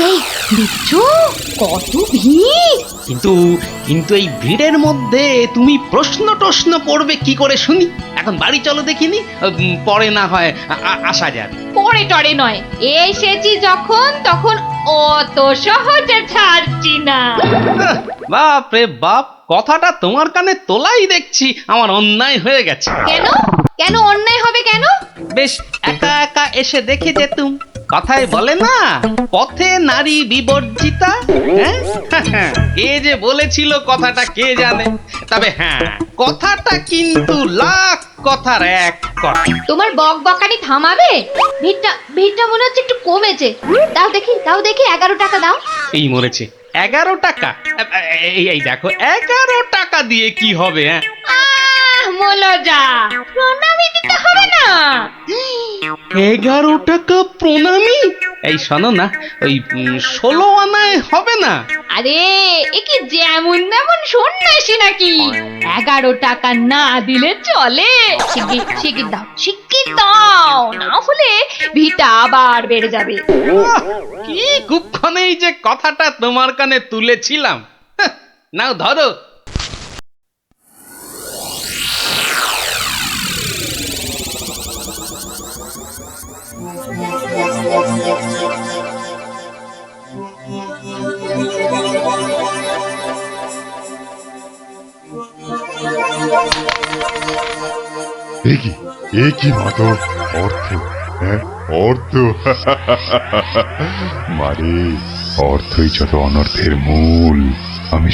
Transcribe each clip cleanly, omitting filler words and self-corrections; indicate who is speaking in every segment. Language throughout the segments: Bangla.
Speaker 1: এই দেখছো কত ভিড়।
Speaker 2: কিন্তু কিন্তু এই ভিড়ের মধ্যে তুমি প্রশ্ন করবে কি করে শুনি? এখন বাড়ি চলো দেখিনি, পরে না হয় আসা যাবে।
Speaker 1: পরে টরে নয়, এসেছি যখন তখন অত সহজে ছাড়ছি না।
Speaker 2: বাপ রে বাপ, কথাটা তোমার কানে তোলাই দেখছি আমার অন্যায় হয়ে গেছে।
Speaker 1: কেন কেন অন্যায় হবে কেন?
Speaker 2: বেশ একা একা এসে দেখে যেতুম। কথায় বলে না, পথে নারী বিবর্জিতা। হ্যাঁ, কে যে বলেছিল কথাটা কে জানে। তবে হ্যাঁ, কথাটা কিন্তু লাখ কথার এক কথা।
Speaker 1: তোমার বক বকানি থামাবে? ভিড়টা মনে হচ্ছে একটু কমেছে। দাও দেখি 11 টাকা দাও।
Speaker 2: এই মরেছে 11 টাকা। এই দেখো 11 টাকা দিয়ে কি হবে? হ্যাঁ,
Speaker 1: মলজা, প্রণামী দিতে হবে না?
Speaker 2: 11 টাকা প্রণামী? এই শোনো না, ওই 16 আনায় হবে না?
Speaker 1: আরে এ কি যেমন তেমন সন্ন্যাসী নাকি? 11 টাকা না দিলে চলে? শিগগির দাও, না হলে ভিটা আবার বেড়ে যাবে।
Speaker 2: কি কুক্ষণেই যে কথাটা তোমার কানে তুলেছিলাম। নাও ধরো।
Speaker 3: এ কি মাত অর্থ? হ্যাঁ, অর্থ। মারে, অর্থই যত অনর্থের মূল। আমি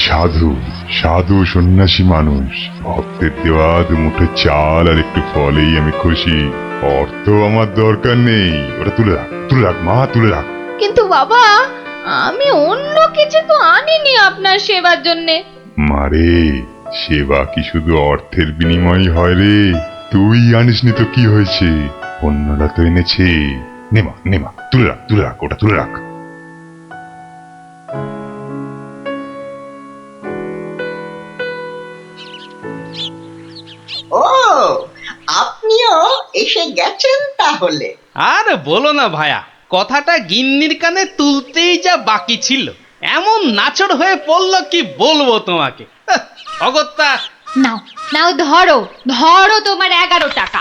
Speaker 3: সাধু সন্ন্যাসী মানুষ। ভক্তের দেওয়া দুমুঠো চাল আর একটু ফলেই আমি খুশি। অর্থ আমার দরকার নেই। ওটা তুলে রাখ মা, তুলে রাখ।
Speaker 1: কিন্তু বাবা, আমি অন্য কিছু তো আনিনি আপনার সেবার জন্যে।
Speaker 3: মারে, সেবা কি শুধু অর্থের বিনিময় হয় রে? তুই আনিসনি তো কি হয়েছে? অন্যরা তো এনেছে। নেমা তুলে রাখ, ওটা তুলে রাখ।
Speaker 4: ও, আপনিও এসে গেছেন তাহলে।
Speaker 2: আর বলো না ভায়া, কথাটা গিন্নির কানে তুলতেই যা বাকি ছিল, এমন নাচড় হয়ে পড়লো কি বলবো তোমাকে। অগত্যা।
Speaker 1: নাও ধরো তোমার 11 টাকা।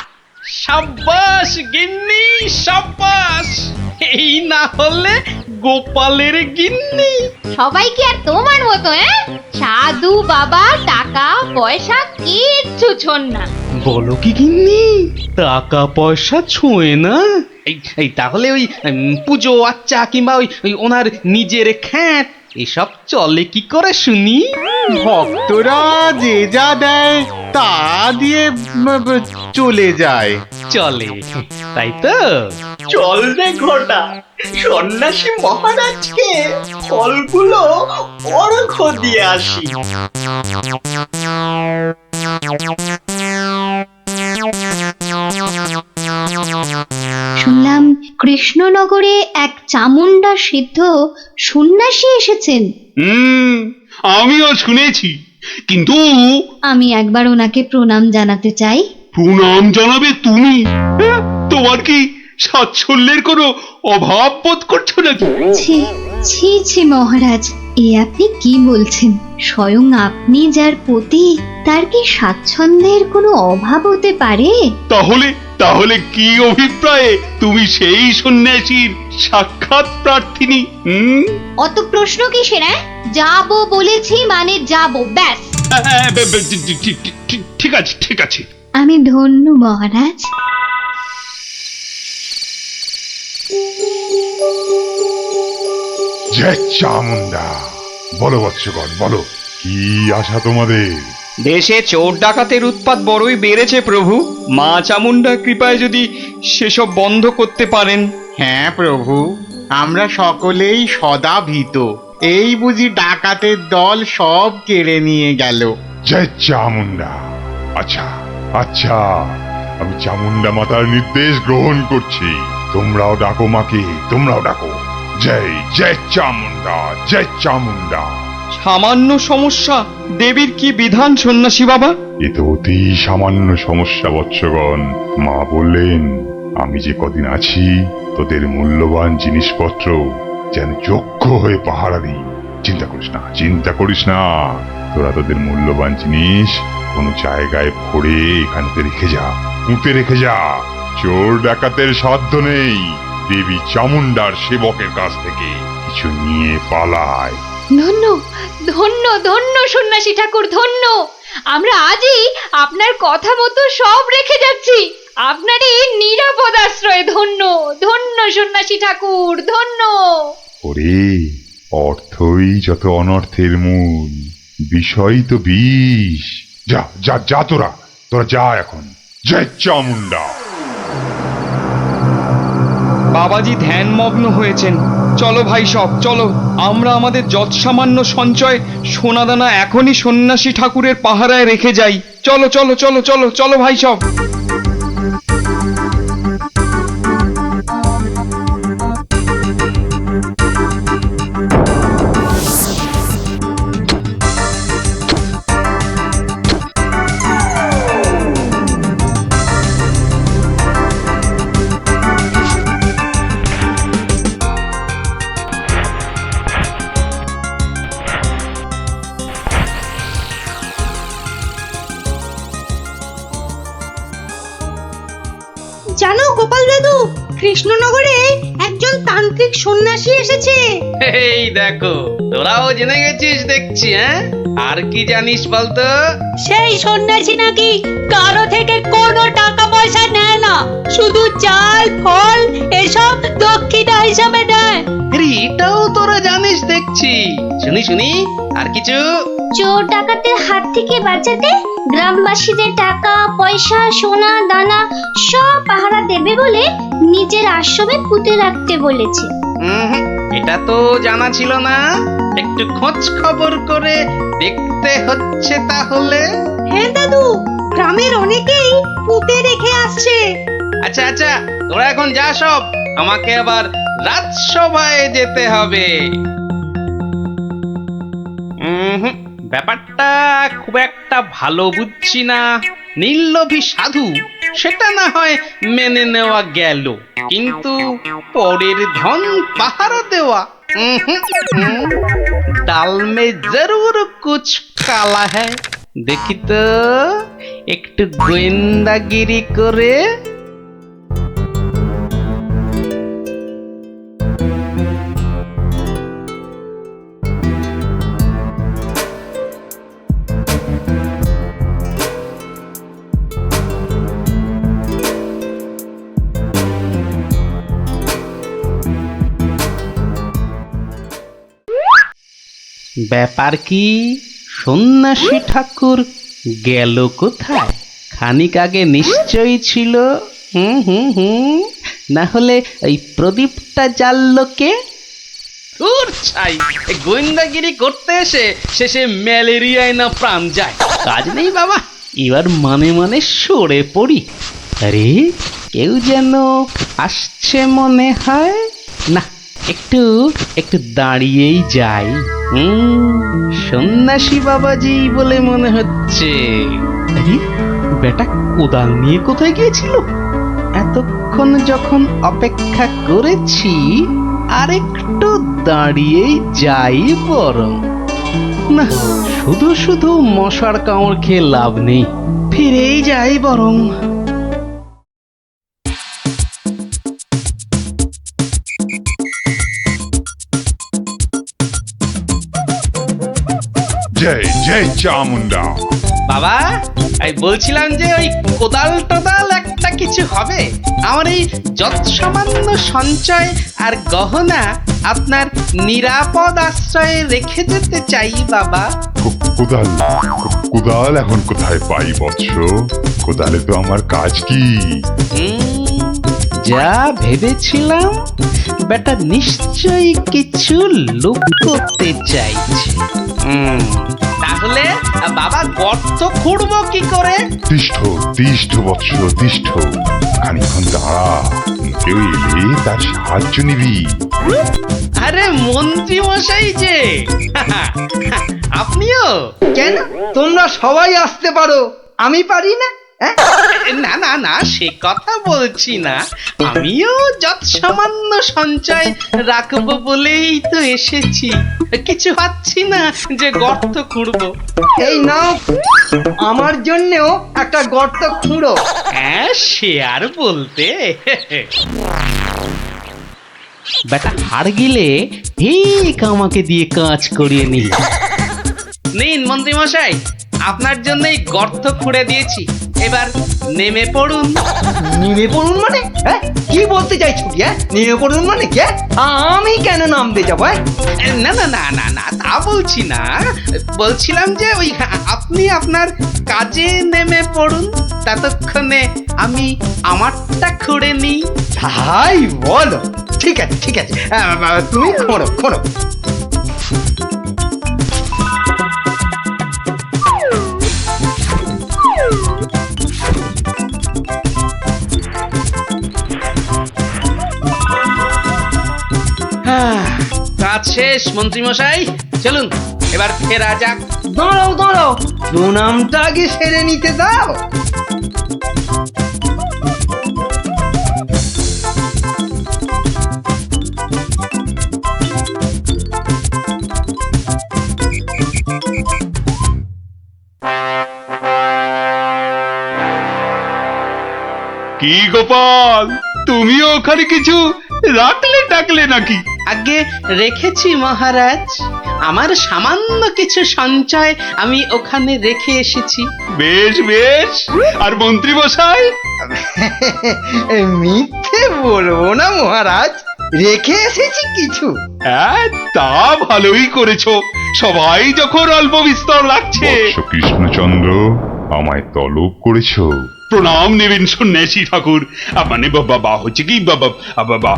Speaker 2: সাব্বাস গিন্নি, সাব্বাস। এই না হলে গোপালের গিন্নি।
Speaker 1: সবাই কি আর তোমার মতো? সাধু বাবা টাকা পয়সা কিচ্ছু ছোন না।
Speaker 2: বলো কি গিন্নি, টাকা পয়সা ছোঁয় না? এই তাহলে ওই পুজো আচ্চা কিংবা ওই ওনার নিজের খ্যাট এসব চলে কি করে শুনি?
Speaker 5: ভক্তরা যে যা দেয় তা দিয়ে চলে যায়।
Speaker 2: চলে, তাই তো?
Speaker 4: চল রে ঘটা, সন্ন্যাসী মহারাজকে ফলগুলো অর্ঘ্য দিয়ে আসি।
Speaker 6: শুনলাম কৃষ্ণনগরে এক চামুন্ডা সিদ্ধ সন্ন্যাসী এসেছেন।
Speaker 5: আমিও শুনেছি, কিন্তু
Speaker 6: আমি একবার ওনাকে প্রণাম জানাতে চাই।
Speaker 5: প্রণাম জানাবে তুমি? তোমার কি সাচ্ছল্যের কোনো অভাব বোধ করছো নাকি?
Speaker 6: ছি মহারাজ, এ আপনি কি বলছেন? স্বয়ং আপনি যার পতি, তার কি স্বাচ্ছন্দ্যের কোনো অভাব হতে পারে?
Speaker 5: তাহলে কি অভিপ্রায়ে তুমি সেই সন্ন্যাসীর সাক্ষাৎ প্রার্থিনী?
Speaker 1: অত প্রশ্ন কিসের? যাবো বলেছি মানে যাবো, ব্যাস।
Speaker 5: ঠিক আছে।
Speaker 6: আমি ধন্য মহারাজ।
Speaker 3: জয় চামুন্ডা। বলো বৎসগণ, বলো, কি আশা তোমাদের?
Speaker 7: দেশে চোর ডাকাতের উৎপাত বড়ই বেড়েছে প্রভু। মা চামুন্ডা কৃপায় যদি সেসব বন্ধ করতে পারেন।
Speaker 5: হ্যাঁ প্রভু, আমরা সকলেই সদা ভীত। এই বুঝি ডাকাতের দল সব কেড়ে নিয়ে গেল।
Speaker 3: জয় চামুন্ডা। আচ্ছা, আমি চামুন্ডা মাতার নির্দেশ গ্রহণ করছি। তোমরাও ডাকো মাকে, তোমরাও ডাকো। জয় চামুন্ডা।
Speaker 7: সামান্য সমস্যা, দেবীর কি বিধান সন্ন্যাসী বাবা?
Speaker 3: এ তো অতি সামান্য সমস্যা বৎসগণ। মা বললেন, আমি যে কদিন আছি তোদের মূল্যবান জিনিসপত্র যেন যোগ্য হয়ে পাহারা দিই। চিন্তা করিস না, চিন্তা করিস না। তোরা তোদের মূল্যবান জিনিস কোনো জায়গায় ভরে এখানেতে রেখে যা, পুঁতে রেখে যা। চোর ডাকাতের সাধ্য নেই দেবী চামুন্ডার সেবকের কাছ থেকে কিছু নিয়ে পালায়।
Speaker 1: ধন্য ধন্য ধন্য সন্ন্যাসী ঠাকুর, ধন্য। আমরা আজই আপনার কথা মতো সব রেখে যাচ্ছি। আপনারই নিরাপদ আশ্রয়। ধন্য ধন্য সন্ন্যাসী ঠাকুর, ধন্য।
Speaker 3: ওরে, অর্থই যত অনর্থের মূল, বিষয় তো বিষ। যা যা যা, তোরা তোরা যা এখন। জয় চামুন্ডা।
Speaker 7: বাবাজি ধ্যানমগ্ন হয়েছেন। চলো ভাই সব, চলো। আমরা আমাদের যৎসামান্য সঞ্চয় সোনাদানা এখনই সন্ন্যাসী ঠাকুরের পাহারায় রেখে যাই। চলো চলো চলো চলো চলো ভাই সব।
Speaker 8: জানো গোপাল দাদু, কৃষ্ণনগরে একজন তান্ত্রিক সন্ন্যাসী এসেছে।
Speaker 2: এই দেখো, তোরাও জেনে গেছিস দেখছি। হ্যাঁ, আর কি জানিস বলতো?
Speaker 8: সেই সন্ন্যাসী নাকি কারো থেকে কোনো টাকা পয়সা নেয় না, শুধু চাল ফল এসব দক্ষিণা হিসাবে নেয়।
Speaker 2: এটাও তোরা জানিস দেখছি। শুনি শুনি, আর কিছু?
Speaker 6: চোর ডাকাতের হাত থেকে বাঁচাতে গ্রামবাসীদের টাকা পয়সা সোনা দানা সব পাহারা দেবে বলে নিজের আশ্রমে পুঁতে রাখতে বলেছে।
Speaker 2: এটা তো জানা ছিল না। একটু খোঁজ খবর করে দেখতে হচ্ছে তাহলে।
Speaker 8: হ্যাঁ দাদু, গ্রামের অনেকেই পুঁতে রেখে আসছে।
Speaker 2: আচ্ছা আচ্ছা, তোরা এখন যা সব, আমাকে আবার রাজসভায় যেতে হবে। ব্যাপারটা খুব একটা ভালো বুঝছি না। নির্লোভী সাধু সেটা না হয় মেনে নেওয়া গেল, কিন্তু পরের ধন পাহারা দেওয়া, ডাল মে জরুর কুছ কালা হ্যায়। দেখি তো একটু গোয়েন্দাগিরি করে। ব্যাপার কি, সন্ন্যাসী ঠাকুর গেল কোথায়? খানিক আগে নিশ্চয়ই ছিল। না হলে ওই প্রদীপটা জ্বাললো কে? ধুর ছাই, গোয়েন্দাগিরি করতে এসে শেষে ম্যালেরিয়ায় না প্রাণ যায়। কাজ নেই বাবা, এবার মানে মানে সরে পড়ি। আরে, কেউ যেন আসছে মনে হয়। না, একটু একটু দাঁড়িয়েই যাই। সন্ন্যাসী বাবাজি বলে মনে হচ্ছে। আরে, বেটা কোদাল নিয়ে কোথায় গিয়েছিল? এতক্ষণ যখন অপেক্ষা করেছি, আর একটু দাঁড়িয়েই যাই বরং। না, শুধু শুধু মশার কামড় খেয়ে লাভ নেই, ফিরেই যাই বরং।
Speaker 3: জয় জয় চামুন্ডা।
Speaker 2: বাবা, আমি বলছিলাম যে ওই কোদাল টোদাল একটা কিছু হবে। আমার এই যৎসামান্য সঞ্চয় আর গহনা আপনার নিরাপদ আশ্রয়ে রেখে যেতে চাই বাবা।
Speaker 3: কোদাল কোদাল এখন কোথায় পাই বৎস? কোদালে তো আমার কাজ কি?
Speaker 2: যা ভেবেছিলাম, বেটা নিশ্চয়ই কিছু লুক করতে চাইছে। তাহলে বাবা গর্ত খুঁড়বো কি করে?
Speaker 3: তিষ্ঠ তিষ্ঠ বৎস তিষ্ঠ, খানিক্ষণ দাঁড়া, কেউ এলে তার সাহায্য নিবি।
Speaker 2: আরে মন্ত্রী মশাই যে, আপনিও?
Speaker 9: কেন, তোমরা সবাই আসতে পারো, আমি পারি না?
Speaker 4: হ্যাঁ?
Speaker 2: না না না, সে কথা বলছি না। আমিও যত সামান্য সঞ্চয় রাখবো বলেই তো এসেছি। কিছু পাচ্ছি না যে গর্ত খুঁড়বো।
Speaker 4: এই নাও, আমার জন্যেও একটা গর্ত খুঁড়ো।
Speaker 2: হ্যাঁ, সে আর বলতে। বেটা হাড় গিলে ঠিক আমাকে দিয়ে কাজ করিয়ে নিল। নিন মন্ত্রী মশাই, আপনার জন্যই গর্ত খুঁড়ে দিয়েছি, এবার নেমে পড়ুন।
Speaker 4: নেমে পড়ুন মানে? হ্যাঁ, কি বলতে চাইছো কি? হ্যাঁ, নেমে পড়ুন মানে কি? আমি কেন নামতে যাবো?
Speaker 2: না না না না না, তা বলছি না। বলছিলাম যে ওই আপনি আপনার কাজে নেমে পড়ুন, ততক্ষণে আমি আমারটা খুঁড়ে নিই।
Speaker 4: তাই বলো? ঠিক আছে ঠিক আছে, তুমি খোঁড়ো খোঁড়ো।
Speaker 2: কাজ শেষ মন্ত্রী মশাই, চলুন এবার ফেরা যাক।
Speaker 4: দাঁড়াও দাঁড়াও, প্রণামটা আগে সেরে নিতে দাও।
Speaker 5: কি গোপাল, তুমিও ওখানে কিছু রাখলে টাকলে নাকি?
Speaker 2: আগে রেখেছি মহারাজ, আমার সামান্য কিছু সঞ্চয় আমি ওখানে রেখে এসেছি।
Speaker 5: বেশ বেশ, আর মন্ত্রী মশাই?
Speaker 4: মিথ্যে বলবো না মহারাজ, রেখে এসেছি কিছু।
Speaker 5: হ্যাঁ, তা ভালোই করেছো। সবাই যখন অল্প বিস্তর লাগছে।
Speaker 3: বৎস কৃষ্ণচন্দ্র, আমায় তলব করেছো?
Speaker 5: প্রণাম নেবেন সন্ন্যাসী ঠাকুর। মানে বাবা হচ্ছে কি বাবা,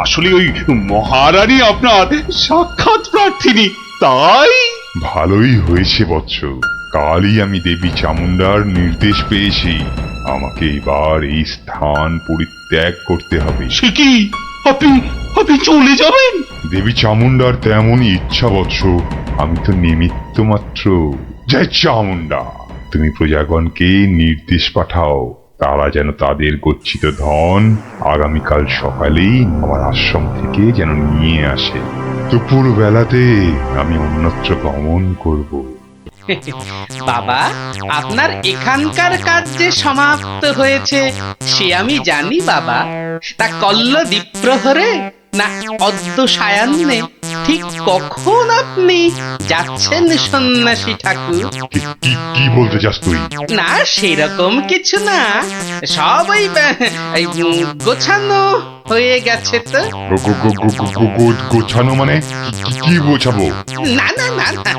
Speaker 5: আসলে ওই মহারানী আপনার সাক্ষাৎ প্রার্থিনী, তাই।
Speaker 3: ভালোই হয়েছে বৎস, কালই আমি দেবী চামুন্ডার নির্দেশ পেয়েছি। আমাকে এবার এই স্থান পরিত্যাগ করতে হবে।
Speaker 5: সে কি, আপনি আপনি চলে যাবেন?
Speaker 3: দেবী চামুন্ডার তেমনই ইচ্ছা বৎস, আমি তো নিমিত্ত মাত্র। জয় চামুন্ডা, তুমি প্রজাগণকে নির্দেশ পাঠাও, তারা যেন তাদের গচ্ছিত ধন আগামীকাল সকালেই আমার আশ্রম থেকে যেন নিয়ে আসে। দুপুর বেলাতে আমি অন্যত্র গমন করব।
Speaker 2: বাবা, আপনার এখানকার কাজ যে সমাপ্ত হয়েছে সে আমি জানি বাবা। তা কল্ল দ্বীপ্রহরে না অদ্য সায়ান্নে ঠিক কখন আপনি যাচ্ছেন সন্ন্যাসী ঠাকুর?
Speaker 3: কি বলতে চাস তুই?
Speaker 2: না সেরকম কিছু না, সব ওই গোছানো হয়ে গেছে তো।
Speaker 3: গোছানো মানে কি গোছাবো?
Speaker 2: না না না না,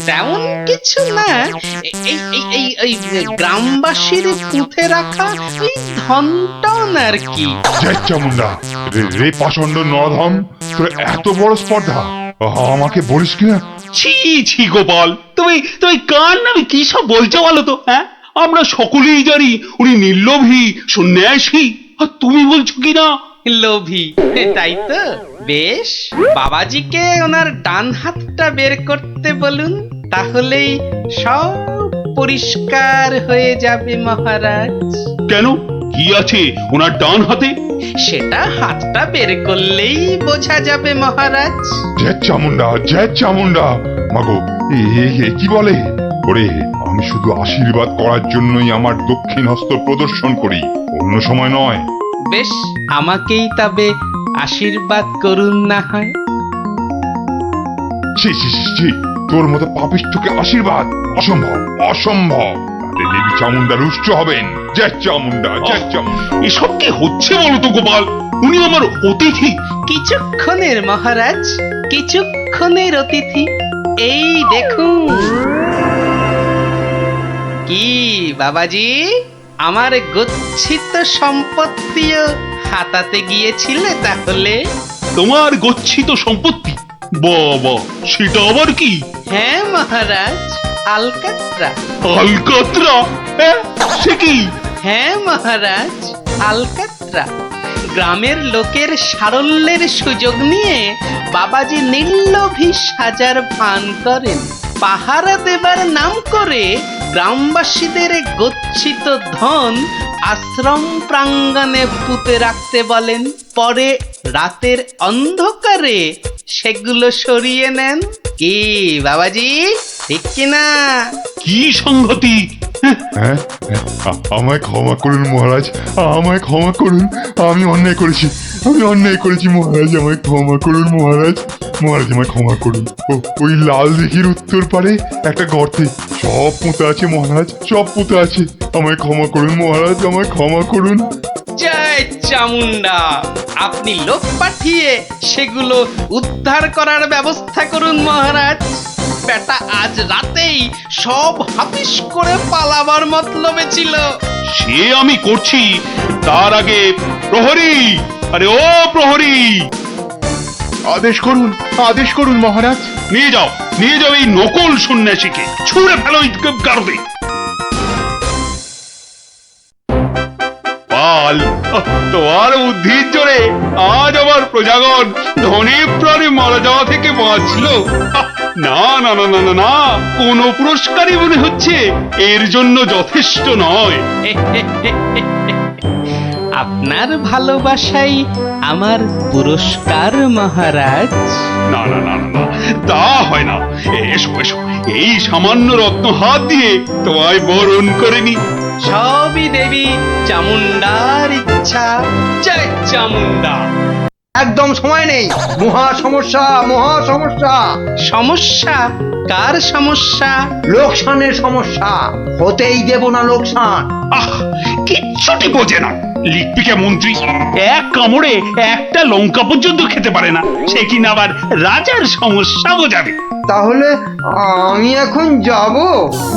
Speaker 2: তেমন কিছু না। এই এই এই এই গ্রামবাসীর পুঁতে রাখা ওই ধনটন আর কি।
Speaker 3: জয় চামুন্ডা, রে পাষণ্ড নরধম, তোর এত বড় স্পর্ধা, আমাকে বলিস কিনা?
Speaker 5: ছি ছি গোপাল, তুমি তুমি কার নামে কি সব বলছো বলো তো? হ্যাঁ, আমরা সকলেই জানি উনি নির্লোভী সন্ন্যাসী, আর তুমি বলছো কিনা
Speaker 2: লোভী। তাই তো, বেশ, বাবাজিকে ওনার ডান হাতটা বের করতে বলুন, তাহলেই সব পরিষ্কার হয়ে যাবে মহারাজ।
Speaker 5: কেন, কি আছে ওনার ডান হাতে?
Speaker 2: সেটা হাতটা বের করলেই বোঝা যাবে মহারাজ।
Speaker 3: জয় চামুন্ডা, জয় চামুন্ডা। মাগো, এ কি বলে? ওরে, আমি শুধু আশীর্বাদ করার জন্যই আমার দক্ষিণ হস্ত প্রদর্শন করি, অন্য সময় নয়।
Speaker 2: বেশ, আমাকেই তবে আশীর্বাদ করুন না হয়।
Speaker 3: ছি ছি ছি ছি, তোর মতো পাপিষ্ঠকে আশীর্বাদ অসম্ভব, অসম্ভব। তাতে দেবী চামুন্ডা রুষ্ট হবেন। জয় চামুন্ডা, জয় চামুন্ডা।
Speaker 5: এসব কি হচ্ছে বলো তো গোপাল? উনি আমার অতিথি।
Speaker 2: কিছুক্ষণের মহারাজ, কিছুক্ষণের অতিথি। এই দেখুন। কি বাবাজি, আমার গচ্ছিত সম্পত্তিও হাতাতে গিয়েছিলে তাহলে?
Speaker 5: তোমার গচ্ছিত সম্পত্তি? বাবা, সেটা আবার কি?
Speaker 2: হ্যাঁ মহারাজ, আলকাত্রা।
Speaker 5: আলকাতরা? হ্যাঁ, সে কি?
Speaker 2: হ্যাঁ মহারাজ, আলকাত্রা। গ্রামের লোকের সারল্যের সুযোগ নিয়ে বাবাজি নির্লোভী সাজার ভান করেন। পাহারা দেবার নাম করে গ্রামবাসীদের গচ্ছিত ধন আশ্রম প্রাঙ্গণে পুঁতে রাখতে বলেন, পরে রাতের অন্ধকারে সেগুলো সরিয়ে নেন। কি বাবাজি, ঠিক কিনা?
Speaker 5: কি সংগতি?
Speaker 3: হ্যাঁ, আমায় ক্ষমা করুন মহারাজ, আমায় ক্ষমা করুন। আমি অন্যায় করেছি, আমি অন্যায় করেছি মহারাজ, আমায় ক্ষমা করুন মহারাজ। মহারাজ আমায় ক্ষমা করুন। ওই লাল দিঘির উত্তর পারে একটা গর্তে সব পুঁতে আছে মহারাজ, সব পুঁতে আছে। আমায় ক্ষমা করুন মহারাজ, আমায় ক্ষমা করুন।
Speaker 2: জয় চামুন্ডা, আপনি লোক পাঠিয়ে সেগুলো উদ্ধার করার ব্যবস্থা করুন মহারাজ। বেটা আজ রাতেই সব হাফিস করে পালাবার মতলবে ছিল।
Speaker 5: সে আমি করছি, তার আগে প্রহরী, আরে ও প্রহরী,
Speaker 3: আদেশ করুন মহারাজ।
Speaker 5: নিয়ে যাও এই নকল সন্ন্যাসীকে, ছুঁড়ে ফেলো এই গারদে। পাল, তোমার বুদ্ধির জোরে আজ আমার প্রজাগণ ধনী প্রাণে মারা যাওয়া থেকে বাঁচলো। না না না না না না, কোন পুরস্কারই মনে হচ্ছে এর জন্য যথেষ্ট নয়।
Speaker 2: আপনার ভালোবাসাই আমার পুরস্কার মহারাজ।
Speaker 5: না না না না না, তা হয় না। এসো এসো, এই সামান্য রত্ন হাত দিয়ে তোমায় বরণ করে নি।
Speaker 2: সবই দেবী চামুন্ডার ইচ্ছা। জয় চামুন্ডা।
Speaker 4: একদম সময় নেই, মহা সমস্যা, মহা সমস্যা।
Speaker 2: সমস্যা? কার সমস্যা?
Speaker 4: লোকসানের সমস্যা, হতেই দেব না লোকসান।
Speaker 5: আহ, কিচ্ছুটি বোঝে না। লিখপিকা মন্ত্রী এক কামড়ে একটা লঙ্কা পর্যন্ত খেতে পারে না, সে কিনা আবার রাজার সমস্যা বোঝাবে।
Speaker 4: তাহলে আমি এখন যাব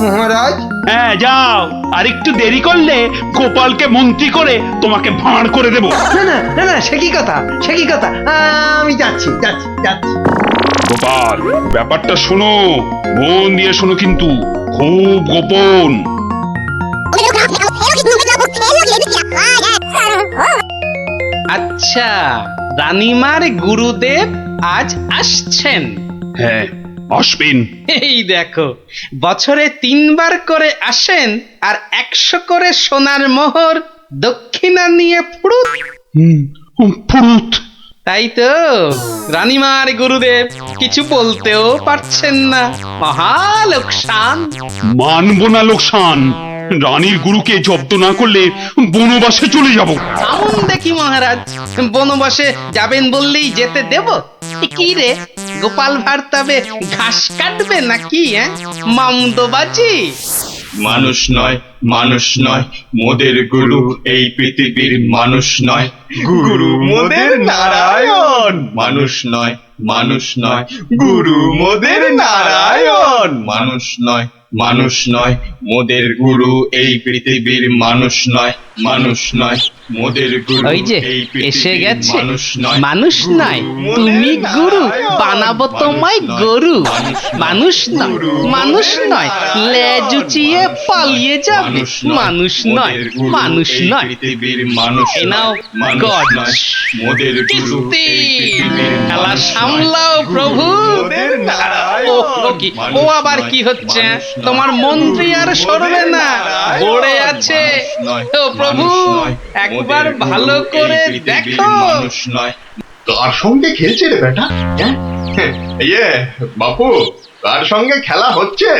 Speaker 4: মহারাজ?
Speaker 5: হ্যাঁ যাও, আর একটু দেরি করলে গোপালকে মন্ত্রী করে তোমাকে ভাঁড় করে দেব।
Speaker 4: না না না না, সে কি কথা, সে কি কথা। আমি যাচ্ছি যাচ্ছি যাচ্ছি।
Speaker 5: গোপাল, ব্যাপারটা শোনো, মন দিয়ে শোনো, কিন্তু খুব গোপন।
Speaker 2: আচ্ছা, রানীমার গুরুদেব আজ আসছেন?
Speaker 5: হ্যাঁ, আসবেন।
Speaker 2: এই দেখো, বছরে 3 বার করে আসেন, আর 100 করে সোনার মোহর দক্ষিণা নিয়ে ফুরুত।
Speaker 5: ফুরুত।
Speaker 2: তাই তো, রানীমার গুরুদেব কিছু বলতেও পারছেন না। মহা লোকসান।
Speaker 5: মানব না লোকসান। রানীর গুরুকে জব্দ না করলে বনবাসে চলে যাব।
Speaker 2: আমন দেখি মহারাজ, বনবাসে যাবেন বললেই যেতে দেব? কি রে, গোপাল ভাঁড় তবে ঘাস কাটবে নাকি? মামদোবাজি।
Speaker 9: মানুষ নয়, মানুষ নয়, মোদের গুরু এই পৃথিবীর মানুষ নয়। গুরু মোদের নারায়ণ। মানুষ নয়, মানুষ নয়, গুরু মোদের নারায়ণ। মানুষ নয়, মানুষ নয়, মোদের গুরু এই পৃথিবীর মানুষ নয়। মানুষ নয়, মোদের গুরু
Speaker 2: ওই যে
Speaker 9: এই
Speaker 2: এসে
Speaker 9: পৃথিবীর
Speaker 2: গেছে।
Speaker 9: মানুষ নয়।
Speaker 2: মানুষ নয়, তুমি গুরু, বানাবো তোমায় গরু। মানুষ নয়, মানুষ নয়, লেজ উঁচিয়ে পালিয়ে যাবে। মানুষ নয়, মানুষ নয়।
Speaker 9: পৃথিবীর মানুষ
Speaker 2: এ নাও
Speaker 9: মানুষ
Speaker 2: গজ।
Speaker 9: নয়, মোদের গুরু
Speaker 2: কিস্তি।
Speaker 9: এই পৃথিবীর
Speaker 2: খেলা
Speaker 9: মানুষ নয়।
Speaker 2: সামলাও প্রভু।
Speaker 9: মোদের নারায়ণ।
Speaker 2: ও কি, ও আবার কি হচ্ছে? তোমার মন্ত্রী আর সরবে না, পড়ে আছে। ও প্রভু, একবার ভালো করে দেখো।
Speaker 9: মানুষ নয়। কার সঙ্গে খেলছে রে বেটা? ইয়ে বাপু, কার সঙ্গে খেলা হচ্ছে?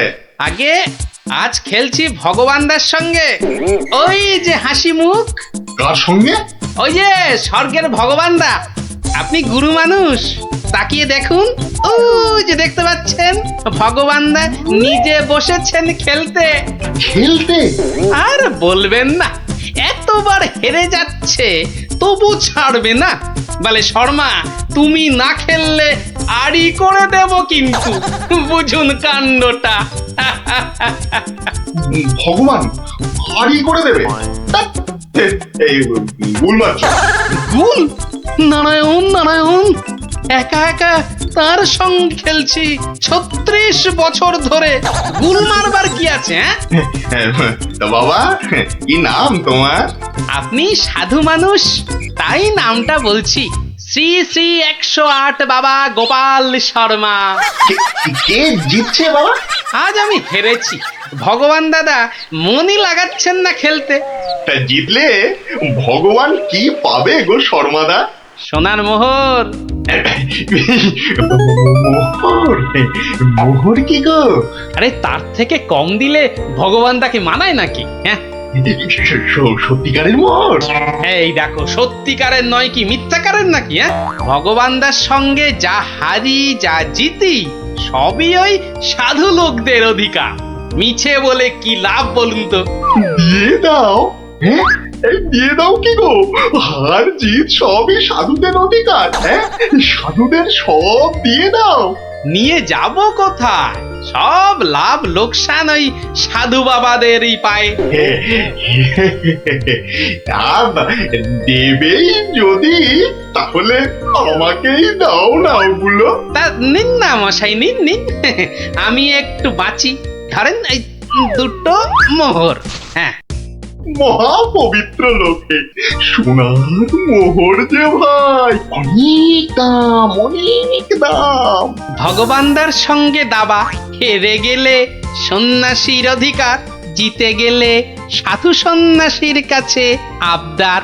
Speaker 2: আগে আজ খেলছি ভগবানদার সঙ্গে। ওই যে হাসি মুখ,
Speaker 9: কার সঙ্গে?
Speaker 2: ওই যে স্বর্গের ভগবানদা। আপনি গুরু মানুষ, তাকিয়ে দেখুন। ও যে দেখতে পাচ্ছেন, ভগবানদা নিজে বসেছেন খেলতে।
Speaker 9: খেলতে?
Speaker 2: আর বলবেন না, এতবার হেরে যাচ্ছে তবু ছাড়বে না। বলে শর্মা, তুমি না খেললে আড়ি করে দেব কিন্তু। বুঝুন কাণ্ডটা।
Speaker 9: ভগবান হারি করে দেবে? এই ভুল মারছো।
Speaker 2: গুল? নারায়ণ নারায়ণ, একা একা তার সঙ্গে খেলছি 36 বছর ধরে। গুল মারবার কি আছে?
Speaker 9: তা বাবা, কি নাম তোমার?
Speaker 2: আপনি সাধু মানুষ, তাই নামটা বলছি। শ্রী শ্রী 108 বাবা গোপাল শর্মা।
Speaker 9: কে জিতছে বাবা?
Speaker 2: আজ আমি হেরেছি। ভগবান দাদা মনই লাগাচ্ছেন না খেলতে।
Speaker 9: তা জিতলে ভগবান কি পাবে গো শর্মাদা?
Speaker 2: সোনার মোহর।
Speaker 9: মোহর? মোহর কি গো?
Speaker 2: আরে তার থেকে কম দিলে ভগবান তাকে মানায় নাকি? হ্যাঁ,
Speaker 9: সত্যিকারের মোহর?
Speaker 2: এই দেখো, সত্যিকারের নয় কি মিথ্যাকারের নাকি? হ্যাঁ, ভগবানদার সঙ্গে যা হারি যা জিতি সবই ওই সাধু লোকদের অধিকার। মিছে বলে কি লাভ বলুন তো?
Speaker 9: দিয়ে দাও। হ্যাঁ, এই দিয়ে দাও কি গো? হার জিত সবই সাধুদের অধিকার। হ্যাঁ, সাধুদের সব দিয়ে দাও।
Speaker 2: নিয়ে যাব কোথায়? সব লাভ লোকসান ওই সাধু বাবাদেরই পায়।
Speaker 9: আর দেবেই যদি, তাহলে আমাকেই দাও না ওগুলো।
Speaker 2: তা নিন না মশাই, নিন নিন। আমি একটু বাঁচি। ধরেন এই 2টো মোহর। হ্যাঁ,
Speaker 9: মহা পবিত্র লোকে সোনার মোহর যে ভাই, অনেক দাম, অনেক দাম।
Speaker 2: ভগবানদার সঙ্গে দাবা, হেরে গেলে সন্ন্যাসীর অধিকার, জিতে গেলে সাধু সন্ন্যাসীর কাছে আবদার।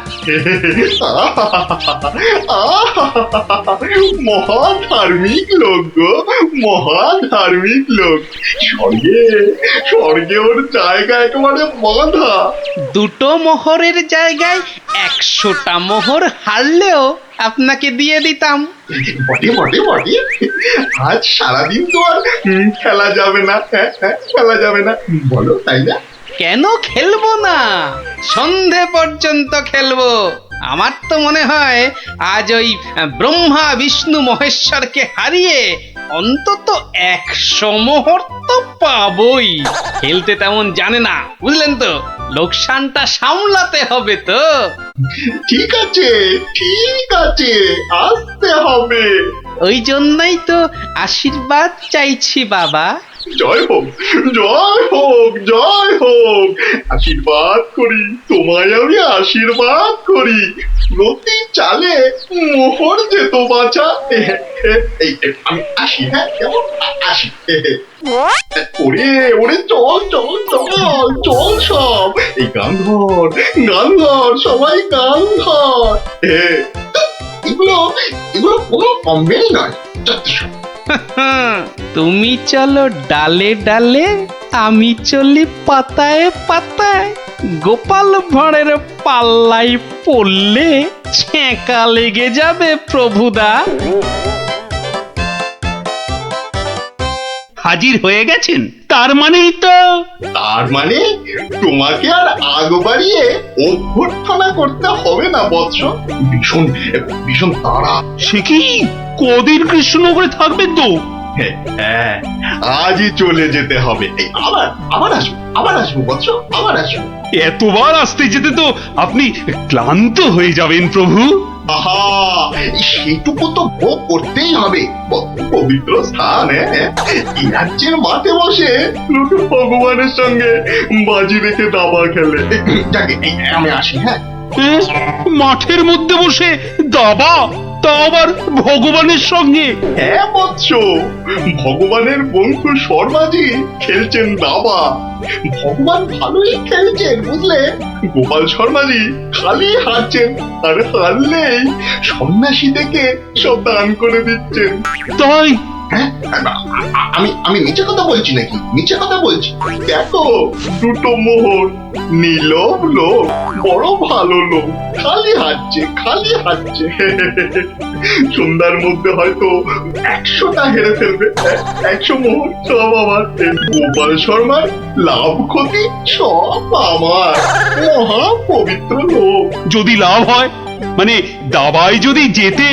Speaker 9: মহা ধার্মিক লোক গো, মহা ধার্মিক লোক। স্বর্গে, স্বর্গে ওর জায়গা একেবারে বাঁধা।
Speaker 2: 2টো মোহরের জায়গায় 100টা মোহর হারলেও আপনাকে দিয়ে দিতাম।
Speaker 9: বটে বটে বটে, আজ সারাদিন তো আর খেলা যাবে না। হ্যাঁ, খেলা যাবে না, বলো তাই না?
Speaker 2: কেন খেলবো না? সন্ধে পর্যন্ত খেলবো। আমার তো মনে হয় আজ ওই ব্রহ্মা বিষ্ণু মহেশ্বরকে হারিয়ে অন্তত 100 মোহর তো পাবই। খেলতে তেমন জানে না, বুঝলেন তো? লোকসানটা সামলাতে হবে তো।
Speaker 9: ঠিক আছে, ঠিক আছে, আসতে হবে।
Speaker 2: ওই জন্যই তো আশীর্বাদ চাইছি বাবা।
Speaker 9: জয় হোক, জয় হোক, জয় হোক। আশীর্বাদ করি, তোমায় আমি আশীর্বাদ করি। প্রতি চালে মোহর যেত বাঁচা। আমি আসি। হ্যাঁ, কেমন? আসি। ওরে ওরে, চল চল চল চল সব। এই গান ধর, গান ধর, সবাই গান ধর। এগুলো এগুলো কোনো কমবেই নয়। যথেষ্ট।
Speaker 2: তুমি চলো ডালে ডালে, আমি চলি পাতায় পাতায়। গোপাল ভাঁড়ের পাল্লাই পড়লে ছ্যাঁকা লেগে যাবে প্রভুদা।
Speaker 5: হাজির হয়ে গেছেন, তার মানেই তো।
Speaker 9: তার মানে তোমাকে আর আগ বাড়িয়ে অভ্যর্থনা করতে হবে না বৎস। ভীষণ ভীষণ তাড়া।
Speaker 5: সে কি কদিন কৃষ্ণনগরে থাকবেন তো?
Speaker 9: হ্যাঁ, আজই চলে যেতে হবে। এই আবার আবার আসবো, আবার আসবো বৎস, আবার আসবো।
Speaker 5: এতবার আসতে যেতে তো আপনি ক্লান্ত হয়ে যাবেন প্রভু।
Speaker 9: আহা, সেটুকু তো ভোগ করতেই হবে। পবিত্র স্থান। এই রাজ্যের মাঠে বসে লোকে ভগবানের সঙ্গে বাজি রেখে দাবা খেলে। যাকে আমি আসি। হ্যাঁ,
Speaker 5: মাঠের মধ্যে বসে দাবা, তা আবার ভগবানের সঙ্গে?
Speaker 9: হ্যাঁ বৎস, ভগবানের বন্ধু শর্মাজি খেলছেন দাবা। ভগবান ভালোই খেলছেন, বুঝলে? গোপাল শর্মাজি খালি হারছেন, আর হারলেই সন্ন্যাসী থেকে সব দান করে দিচ্ছেন।
Speaker 5: তাই?
Speaker 9: হ্যাঁ, আমি আমি মিছে কথা বলছি নাকি? মিছে কথা বলছি? দেখো, 2টো মোহর। নীলব লোক, বড় ভালো লোক, খালি হাঁটছে, খালি হাঁটছে। সন্ধ্যার মধ্যে হয়তো 100টা হেরে ফেলবে। 100 মোহর সব আমার। গোপাল শর্মার লাভ ক্ষতি সব আমার। মহা পবিত্র লোক।
Speaker 5: যদি লাভ হয়, মানে দাবায় যদি জেতে?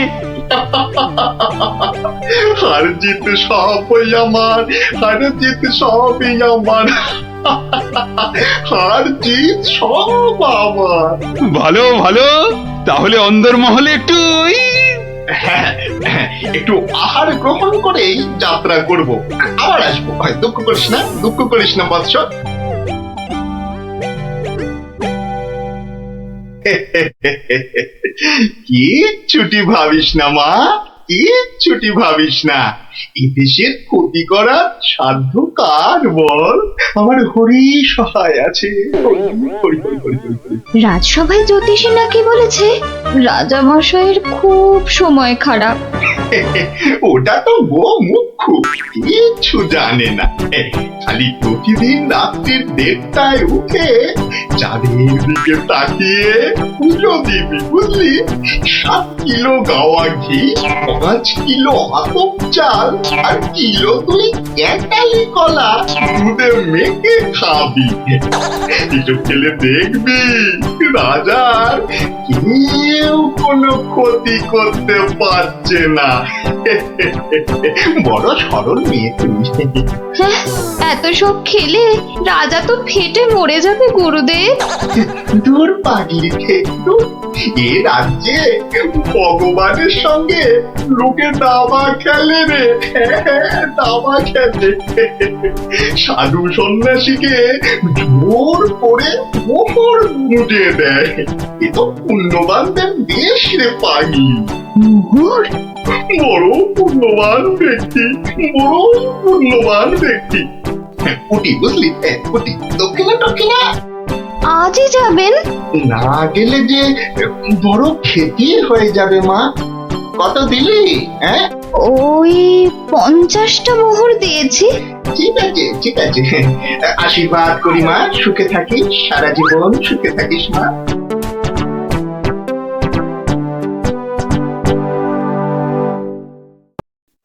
Speaker 9: হার জিত সবই আমার, হার জিত সবই আমার, হার জিত সব আমার।
Speaker 5: ভালো ভালো, তাহলে অন্দরমহলে একটু
Speaker 9: হ্যাঁ, একটু আহার গ্রহণ করেই যাত্রা করব। আবার আসবো। দুঃখ করিস না, দুঃখ করিস না বৎস। কিচ্ছুটি ভাবিস না মা, কিচ্ছুটি ভাবিস না। এই দেশের ক্ষতি করার সাধ্য কার বল? আমার হরি সহায় আছে। হরি, হরি, হরি, হরি, হরি, হরি।
Speaker 6: রাজসভায় জ্যোতিষী নাকি বলেছে রাজা মশাইয়ের খুব সময় খারাপ।
Speaker 9: ওটা তো গোমুখ, কিচ্ছু জানে না। খালি প্রতিদিন রাত্রির 1:30টায় উঠে চাঁদের দিকে তাকিয়ে পুজো দিবি, বুঝলি? 7 কিলো গাওয়া ঘি, 5 কিলো আতপ চাল আর কিলো 2 ক্যাটালি কলা দুধে মেখে খাবি। একটু খেলে দেখবি রাজার কেউ কোনো ক্ষতি করতে পারছে না। বড় সরল মেয়ে তুমি।
Speaker 1: হ্যাঁ, এত সব খেলে রাজা তো ফেটে মরে যাবে গুরুদেব।
Speaker 9: দূর পাগলি, দূর। এ রাজ্যে ভগবানের সঙ্গে লোকে দাবা খেলে রে, দাবা খেলে। সাধু সন্ন্যাসীকে জোর করে মোহর মুজে দেয়। এ তো পুণ্যবানদের দেশ রে পাগলি।
Speaker 1: মোহর?
Speaker 9: বড় পুণ্যবান ব্যক্তি, বড় পুণ্যবান ব্যক্তি। পুটি, বুঝলি? পুটি, দক্ষিণা দক্ষিণা।
Speaker 1: আজই যাবেন?
Speaker 9: না গেলে যে বড় ক্ষতি হয়ে যাবে মা। কত দিলি? হ্যাঁ,
Speaker 1: ওই 50টা মোহর দিয়েছি।
Speaker 9: ঠিক আছে, ঠিক আছে। আশীর্বাদ করি মা, সুখে থাকিস, সারা জীবন সুখে থাকিস মা।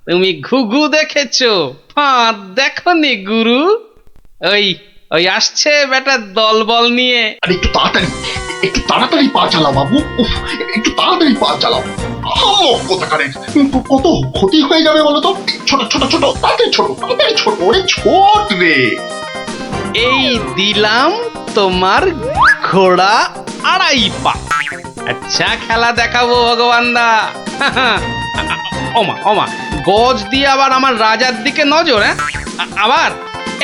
Speaker 2: তুমি ঘুঘু দেখেছো, ফাঁদ দেখনি গুরু? ওই ওই আসছে বেটা দলবল নিয়ে।
Speaker 9: আর একটু তাড়াতাড়ি পা চালাও বাবু। উফ, একটু তাড়াতাড়ি পা চালাও। কোথাকারে কত ক্ষতি হয়ে যাবে বলো তো? ছোট ছোট ছোট, তাড়াতাড়ি ছোট, তাড়াতাড়ি ছোট, ওরে ছোট রে।
Speaker 2: এই দিলাম তোমার ঘোড়া 2.5 পা। আচ্ছা খেলা দেখাবো ভগবান দা। ওমা ওমা, গজ দিয়ে আবার আমার রাজার দিকে নজর। হ্যাঁ, আবার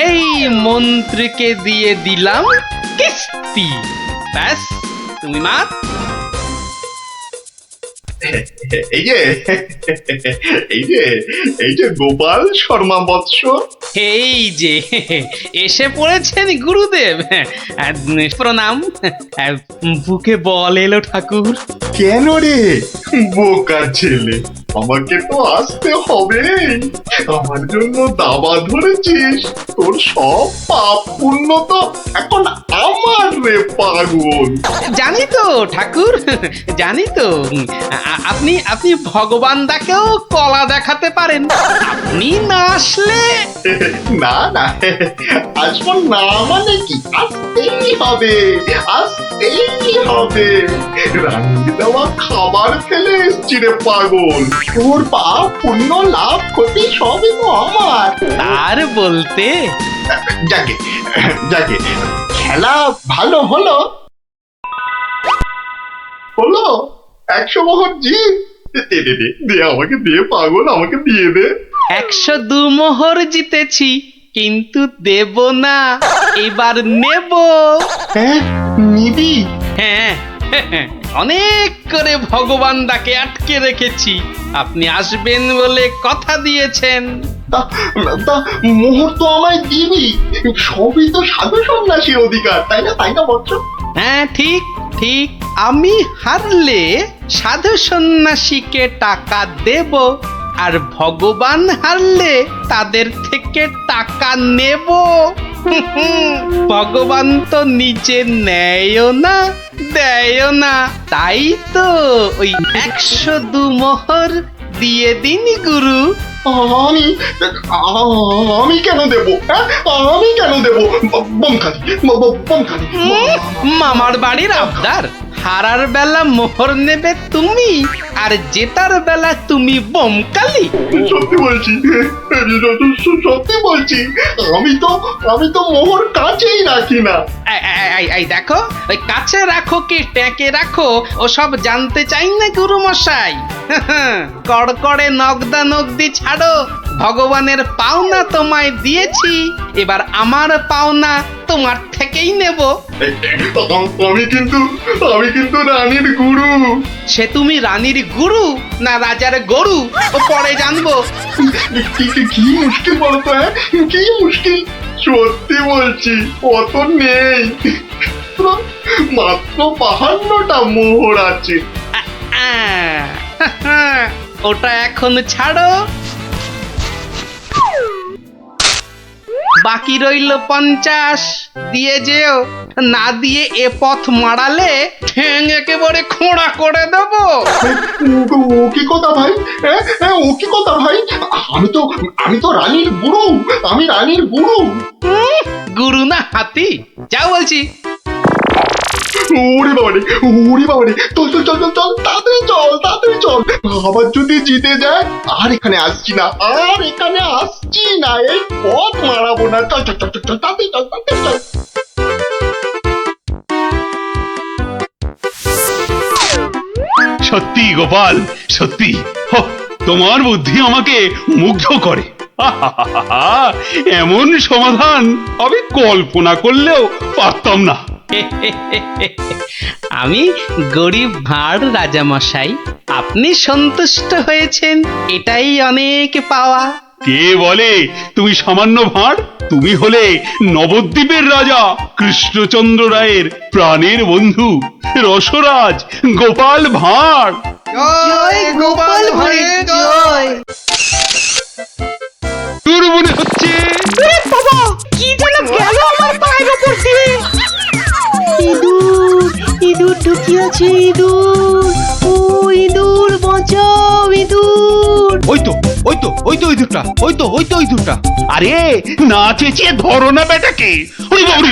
Speaker 2: এই মন্ত্রীকে দিয়ে দিলাম কিস্তি। ব্যাস, তুমি মাত।
Speaker 9: এই যে এই যে গোপাল শর্মা বৎস।
Speaker 2: এই যে এসে পড়েছেন গুরুদেব। প্রণাম। বুকে বল এলো ঠাকুর।
Speaker 9: কেন রে বোকা ছেলে, আমাকে তো আসতে হবে। আমার জন্য দাবা ধরেছিস, তোর সব পাপ পুণ্য তো এখন আমার রে পাগল।
Speaker 2: জানি তো ঠাকুর, জানি তো। আপনি আপনি ভগবান দাকেও কলা দেখাতে পারেন। আপনি না আসলে
Speaker 9: না না, আসবো না মানে কি? আসতেই হবে, আসতেই হবে। রান্নি দেওয়া খাবার খেলে এসছি রে পাগল। তোর পাপ পুণ্য লাভ ক্ষতি সবই তো আমার।
Speaker 2: তার বলতে
Speaker 9: যাকে যাকে, খেলা ভালো হলো হলো। 100 মোহর জিত। দে দে দে দে, আমাকে দে পাগল, আমাকে দিয়ে দে।
Speaker 2: 102 মোহর জিতেছি, কিন্তু দেব না, এবার নেব।
Speaker 9: হ্যাঁ, নিবি?
Speaker 2: হ্যাঁ, অনেক করে ভগবান দাকে আটকে রেখেছি। আপনি আসবেন বলে কথা দিয়েছেন।
Speaker 9: তা তা মোহর তো আমায় দিবি। সবই তো সাধু সন্ন্যাসীর অধিকার, তাই না? তাই না বৎস?
Speaker 2: হ্যাঁ, ঠিক ঠিক। আমি হারলে সাধু সন্ন্যাসীকে টাকা দেব, আর ভগবান হারলে তাদের থেকে টাকা নেব। ভগবান তো নিজে নেয়ও না, দেয়ও না। তাই তো ওই 102 মোহর দিয়ে দিন গুরু।
Speaker 9: আমি আমি কেন দেব? হ্যাঁ, আমি কেন দেব? বমখালি বমখালি।
Speaker 2: মামার বাড়ির আবদার। হারার বেলা মোহর নেবে তুমি, আর জেতার বেলা তুমি বোমকালি।
Speaker 9: সত্যি বলছি, সত্যি বলছি। আমি তো মোহর কাছেই রাখি না।
Speaker 2: এই দেখো, ওই কাছে রাখো কি ট্যাঁকে রাখো ওসব জানতে চাই না গুরু মশাই। কড়কড়ে নগদা নগদি ছাড়ো, ভগবানের পাওনা তোমায় দিয়েছি, এবার আমার পাওনা তোমার থেকেই নেব।
Speaker 9: আমি কিন্তু রানীর গুরু।
Speaker 2: সে তুমি রানীর গুরু না রাজার গরু ও পরে জানবো।
Speaker 9: কি মুশকিল বলতো, হ্যাঁ কি মুশকিল? সত্যি বলছি অত নেই, মাত্র 52টা মোহর আছে।
Speaker 2: ওটা এখন ছাড়ো, বাকি রইল 50। দিয়ে যেও, না দিয়ে এ পথ মারালে ঠ্যাং একেবারে খোঁড়া করে দেবো।
Speaker 9: ও কি কথা ভাই? ও কি কথা ভাই? আমি তো রানীর গুরু, আমি রানীর গুরু।
Speaker 2: গুরু না হাতি, যা বলছি।
Speaker 9: ওরে বাবারে, চল তাড়াতাড়ি চল। আবার যদি জিতে যায় আর এখানে আসছি না, এই পথ মারাবো না। চল তাড়াতাড়ি চল।
Speaker 5: সত্যি গোপাল, সত্যি তোমার বুদ্ধি আমাকে মুগ্ধ করে। এমন সমাধান আমি কল্পনা করলেও পারতাম না।
Speaker 2: আমি গরিব ভাঁড় রাজামশাই, আপনি সন্তুষ্ট হয়েছেন, এটাই অনেক পাওয়া।
Speaker 5: কে বলে তুমি সামান্য ভাঁড়? তুমি হলে নবদ্বীপের রাজা কৃষ্ণচন্দ্র রায়ের প্রাণের বন্ধু রসরাজ গোপাল ভাঁড়।
Speaker 4: জয় গোপাল ভাঁড়ের জয়।
Speaker 5: তোর মনে হচ্ছে
Speaker 8: বাবা কি যেন গেল আমার পায়ের উপর দিয়ে। ইঁদুর ঢুকিয়াছে, ও ইঁদুর বাঁচাও, ইঁদুর।
Speaker 5: ওই তো ইঁদুরটা। আরে না চেঁচিয়ে ধরো না বেটাকে। ওরে বাবারে,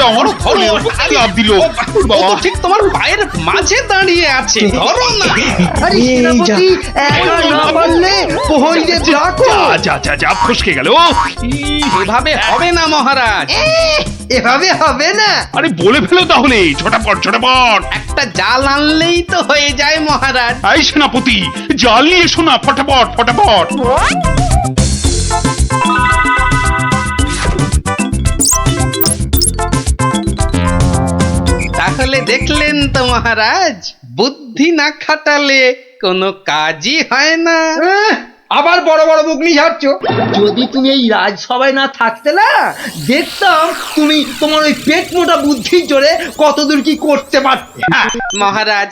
Speaker 5: আমার ঘরে লাফ দিল।
Speaker 2: ও তো ঠিক তোমার পায়ের মাঝে দাঁড়িয়ে আছে, ধরো না।
Speaker 4: আরে সেনাপতি, একা না পারলে প্রহরীদের ডাকো।
Speaker 5: যা ফসকে গেল।
Speaker 2: এভাবে হবে না মহারাজ।
Speaker 4: এভাবে হবে না।
Speaker 5: আরে বলে ফেলো তাহলে, ছোটাপট।
Speaker 2: একটা জাল আনলেই তো হয়ে যায় মহারাজ।
Speaker 5: এই সেনাপতি, জাল নিয়ে এসো না, ফটাফট।
Speaker 2: তাহলে দেখলেন তো মহারাজ, বুদ্ধি না খাটালে কোনো কাজই হয় না।
Speaker 4: আবার বড় বড় বকনি ঝাড়ছ। যদি তুমি এই রাজসভায় না থাকতে না, দেখতাম তুমি তোমার ওই পেট মোটা বুদ্ধির জোরে কতদূর কি করতে পারতে।
Speaker 2: মহারাজ,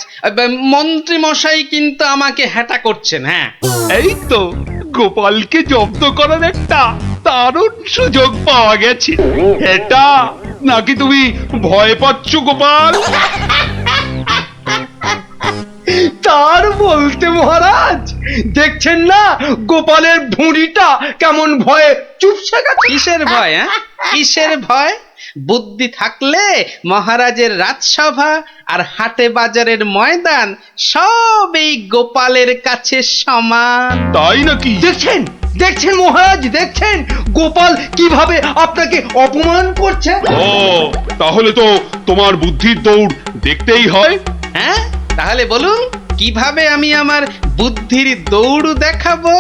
Speaker 2: মন্ত্রী মশাই কিন্তু আমাকে হ্যাটা করছেন। হ্যাঁ,
Speaker 5: এই তো গোপালকে জব্দ করার একটা দারুণ সুযোগ পাওয়া গেছে। এটা নাকি তুমি ভয় পাচ্ছ গোপাল?
Speaker 4: তার বলতে মহারাজ, দেখছেন না গোপালের ভুঁড়িটা কেমন ভয়ে চুপসে গেছে।
Speaker 2: কিসের ভয়? কিসের ভয়? বুদ্ধি থাকলে মহারাজের রাজসভা আর হাটে বাজারের ময়দান সব এই গোপালের কাছে সমান।
Speaker 5: তাই নাকি?
Speaker 4: দেখছেন মহারাজ, দেখছেন গোপাল কিভাবে আপনাকে অপমান করছে।
Speaker 5: ও তাহলে তো তোমার বুদ্ধির দৌড় দেখতেই হয়।
Speaker 2: হ্যাঁ, তাহলে বলুন কিভাবে আমি আমার বুদ্ধির দৌড় দেখাবো?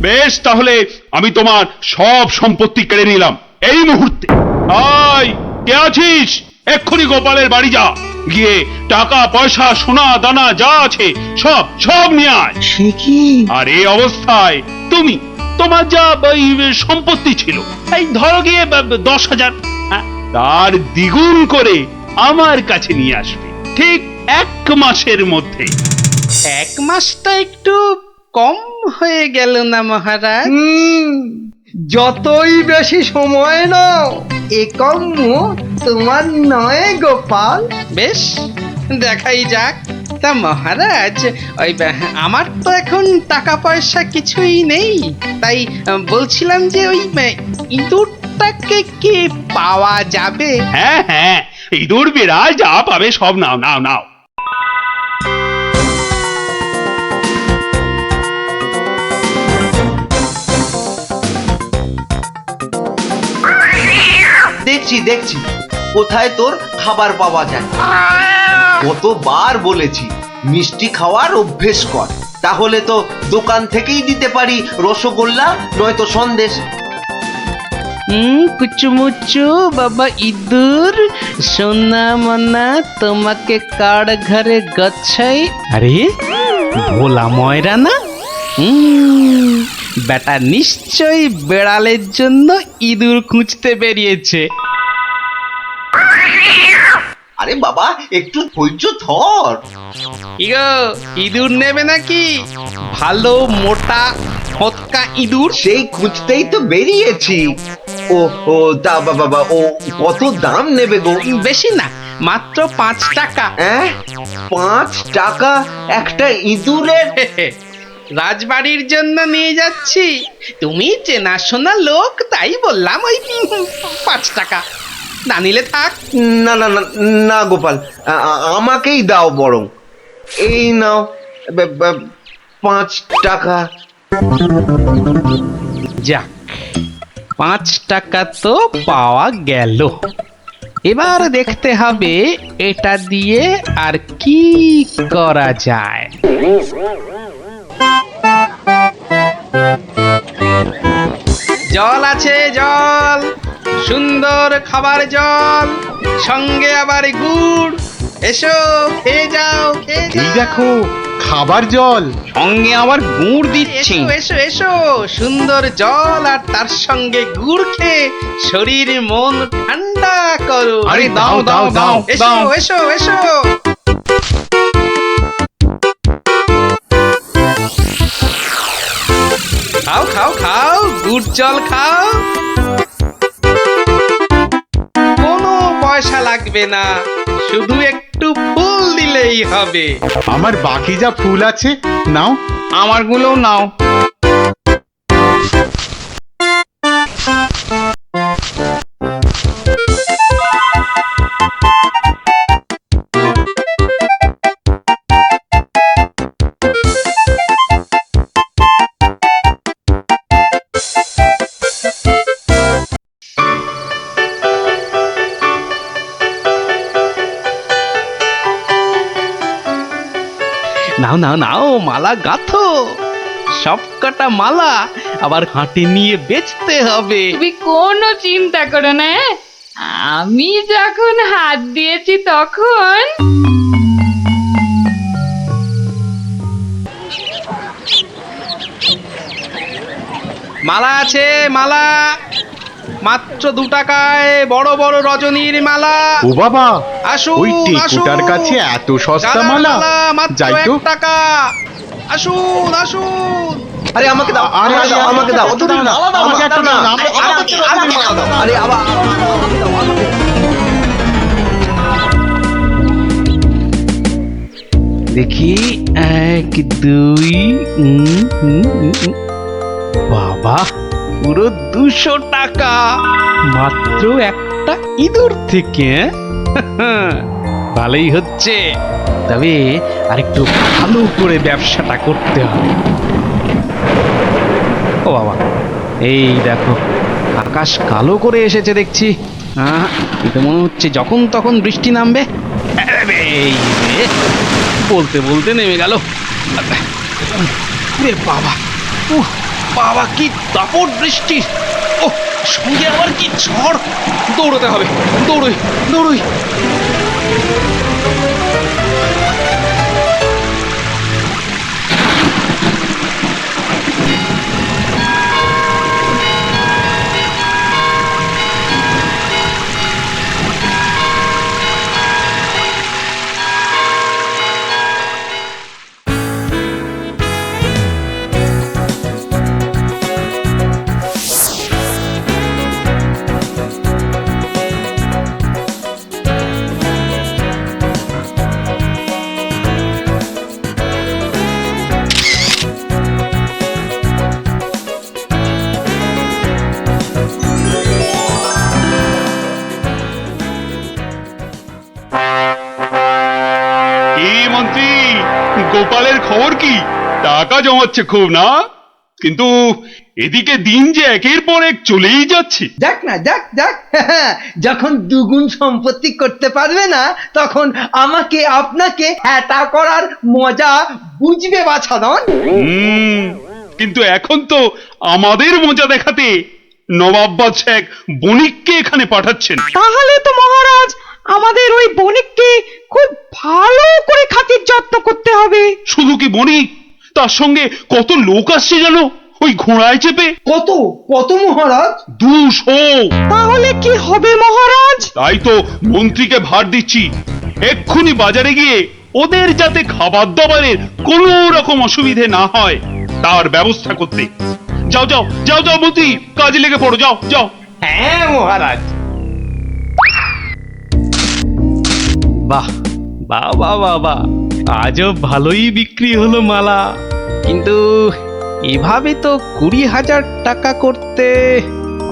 Speaker 5: বেশ, তাহলে আমি তোমার সব সম্পত্তি কেড়ে নিলাম এই মুহূর্তে। আয়, কে আছিস? এক্ষুনি গোপালের বাড়ি যা, গিয়ে টাকা পয়সা সোনা দানা যা আছে সব নিয়ে আয়।
Speaker 4: সে কি?
Speaker 5: আর এই অবস্থায় তোমার যা সম্পত্তি ছিল, এই ধরো গিয়ে 10,000, তার দ্বিগুণ করে আমার কাছে নিয়ে আসবে, ঠিক 1 মাসের মধ্যে।
Speaker 2: 1 মাসটা একটু কম হয়ে গেল না মহারাজ?
Speaker 4: যতই বেশি সময় নাও, এ কম্য তোমার নয় গোপাল।
Speaker 2: বেশ, দেখাই যাক। তা মহারাজ, ওই আমার তো এখন টাকা পয়সা কিছুই নেই, তাই বলছিলাম যে ওই ইঁদুরটাকে কি পাওয়া যাবে?
Speaker 5: হ্যাঁ, ইঁদুর বিড়াল যা পাবে সব নাও।
Speaker 10: দেখছি কোথায় তোর খাবার পাওয়া যায়। কতবার বলেছি মিষ্টি খাওয়ার অভ্যেস কর, তাহলে তো দোকান থেকেই দিতে পারি রসগোল্লা নয়তো সন্দেশ।
Speaker 2: কুচুমুচু বাবা ইঁদুর সোনা মনা তোমাকে কার ঘরে গচ্ছাই। আরে ভোলা ময়রা না? বেটা নিশ্চয়ই বেড়ালের জন্য ইঁদুর খুঁজতে বেরিয়েছে।
Speaker 10: আরে বাবা একটু ধৈর্য ধর।
Speaker 2: ইগো ইঁদুর নেবে নাকি? ভালো মোটা হতকা ইঁদুর।
Speaker 10: সেই খুঁজতেই তো বেরিয়েছি। ও ও তা বাবা ও কত দাম নেবে গো?
Speaker 2: বেশি না, মাত্র 5 টাকা।
Speaker 10: 5 টাকা একটা ইঁদুরের?
Speaker 2: রাজবাড়ির জন্য নিয়ে যাচ্ছি, তুমি চেনাশোনা লোক তাই বললাম ওই 5 টাকা। না নিলে থাক।
Speaker 10: না না না না গোপাল, আমাকেই দাও বরং। এই নাও 5 টাকা।
Speaker 2: যাক, 5 টাকা তো পাওয়া গেল। এবার দেখতে হবে এটা দিয়ে আর কি করা যায়। জল আছে, জল, সুন্দর খাবার জল, সঙ্গে আবার গুড়। এসো খেয়ে যাও, খেয়ে যাও।
Speaker 5: দেখো খাবার জল,
Speaker 7: সঙ্গে আবার গুড় দিচ্ছি।
Speaker 2: এসো এসো এসো, সুন্দর জল আর তার সঙ্গে গুড় খেয়ে শরীর মন ঠান্ডা করো।
Speaker 7: আরে দাও দাও দাও
Speaker 2: এসো
Speaker 7: দাও।
Speaker 2: এসো এসো। খাও খাও খাও, গুড় জল খাও। কোনো পয়সা লাগবে না, শুধু একটু ফুল দিলেই হবে।
Speaker 5: আমার বাকি যা ফুল আছে নাও।
Speaker 7: আমারগুলোও নাও।
Speaker 2: নাও নাও নাও, মালা গাঁথো। সব কটা মালা আবার হাটে নিয়ে বেচতে হবে।
Speaker 1: তুমি কোনো চিন্তা করো না, আমি যখন হাত দিয়েছি তখন।
Speaker 2: মালা আছে, মালা মাত্র 2 টাকায় বড় বড় রজনীর মালা।
Speaker 5: ও বাবা,
Speaker 2: আসুন
Speaker 5: ওই টেকুটার
Speaker 2: আসুন।
Speaker 5: কাছে এত সস্তা
Speaker 2: গাঁদা
Speaker 5: মালা?
Speaker 2: মাত্র
Speaker 5: যাই তো।
Speaker 2: 1 টাকা। আসুন আসুন।
Speaker 10: আরে আমাকে দাও,
Speaker 5: আরে,
Speaker 10: আমাকে দাও, আমাকে দাও।
Speaker 5: আমাকে দাও, আমাকে একটা দাও, আমাকে দাও।
Speaker 10: আরে আবার আমাকে দাও, আমাকে দাও।
Speaker 2: দেখি 1 2 বাবা, পুরো 200 টাকা মাত্র একটা ইঁদুর থেকে। ভালোই হচ্ছে, তবে আরেকটু ভালো করে ব্যবসাটা করতে হবে। ও বাবা, এই দেখো আকাশ কালো করে এসেছে দেখছি। এটা মনে হচ্ছে যখন তখন বৃষ্টি নামবে। এই রে, বলতে বলতে নেমে গেল। রে বাবা, বাবা কি দাপট বৃষ্টি! ও সঙ্গে আবার কি ঝড়! দৌড়তে হবে, দৌড়ই দৌড়ই।
Speaker 5: গোপালের খবর কি? টাকা জমাচ্ছে খুব না? কিন্তু এদিকে দিন যে একের পর এক চলেই যাচ্ছে।
Speaker 4: দেখ না দেখ দেখ যখন দুগুণ সম্পত্তি করতে পারবে না তখন আমাকে আপনাকে হ্যাটা করার মজা বুঝবে বাছাধন।
Speaker 5: কিন্তু এখন তো আমাদের মজা দেখাতে নবাব বাদশাহ এক বণিককে এখানে পাঠাচ্ছেন।
Speaker 8: তাহলে তো মহারাজ আমাদের ওই বণিককে খুব ভালো করে খাতির যত্ন করতে হবে।
Speaker 5: শুধু কি বণিক, তার সঙ্গে কত লোক আসছে জানো ওই ঘোড়ায় চেপে।
Speaker 4: কত কত মহারাজ?
Speaker 5: 200।
Speaker 8: তাহলে কি হবে মহারাজ?
Speaker 5: তাই তো মন্ত্রীকে ভার দিচ্ছি এক্ষুনি বাজারে গিয়ে ওদের যাতে খাবার দাবারের কোনো রকম অসুবিধে না হয় তার ব্যবস্থা করতে। যাও যাও যাও যাও মন্ত্রী, কাজে লেগে পড়ো, যাও যাও।
Speaker 2: হ্যাঁ মহারাজ। বাহ বাহ বাহ বাহ বাহ, আজও ভালোই বিক্রি হলো মালা। কিন্তু এভাবে তো 20,000 টাকা করতে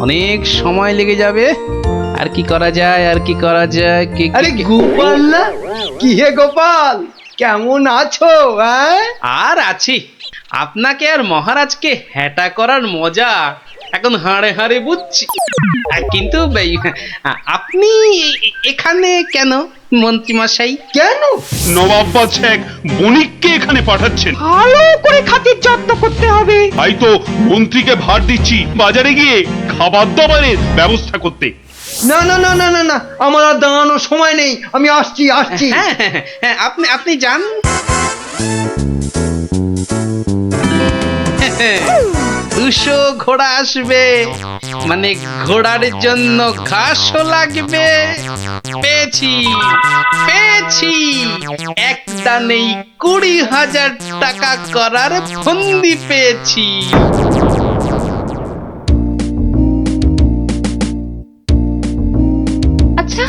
Speaker 2: অনেক সময় লেগে যাবে। আর কি করা যায়, আর কি করা যায়?
Speaker 4: আরে গোপাল না, কি হে গোপাল, কেমন আছো?
Speaker 2: আর আছি। আপনাকে আর মহারাজকে হ্যাটা করার মজা এখন হাড়ে হাড়ে বুঝছি। কিন্তু আপনি এখানে কেন মন্ত্রী মশাই?
Speaker 4: কেন?
Speaker 5: নবাব বাদশাহ এক বণিককে এখানে পাঠাচ্ছেন।
Speaker 8: ভালো করে খাতির যত্ন করতে হবে।
Speaker 5: তাই তো মন্ত্রীকে ভার দিচ্ছি বাজারে গিয়ে খাবার দাবারের ব্যবস্থা করতে।
Speaker 4: না না না না না না, আমার আর দাঁড়ানোর সময় নেই, আমি আসছি আসছি।
Speaker 2: হ্যাঁ হ্যাঁ হ্যাঁ, আপনি যান। 200 ঘোড়া আসবে, মানে ঘোড়ার জন্য ঘাসও লাগবে। পেয়েছি পেয়েছি, একটা নেই 20,000 টাকা করার ফন্দি পেয়েছি।
Speaker 1: আচ্ছা,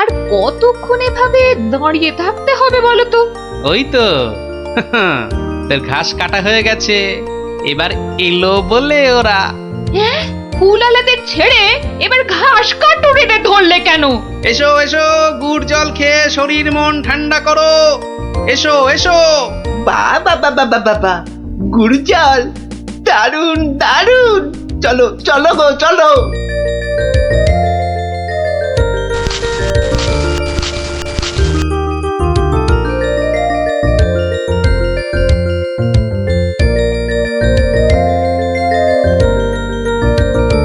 Speaker 1: আর কতক্ষণ এভাবে দাঁড়িয়ে থাকতে হবে বলো তো?
Speaker 2: ওই তো তোর ঘাস কাটা হয়ে গেছে, এবার এলো বলে ওরা।
Speaker 1: হ্যাঁ, ফুলালাদের ছেড়ে এবার ঘাস কাটুরিতে ধরলে কেন?
Speaker 2: এসো এসো, গুড় জল খেয়ে শরীর মন ঠান্ডা করো। এসো এসো।
Speaker 10: বাবা বাবা বাবা, গুড় জল, দারুন দারুন, চলো চলো গো চলো।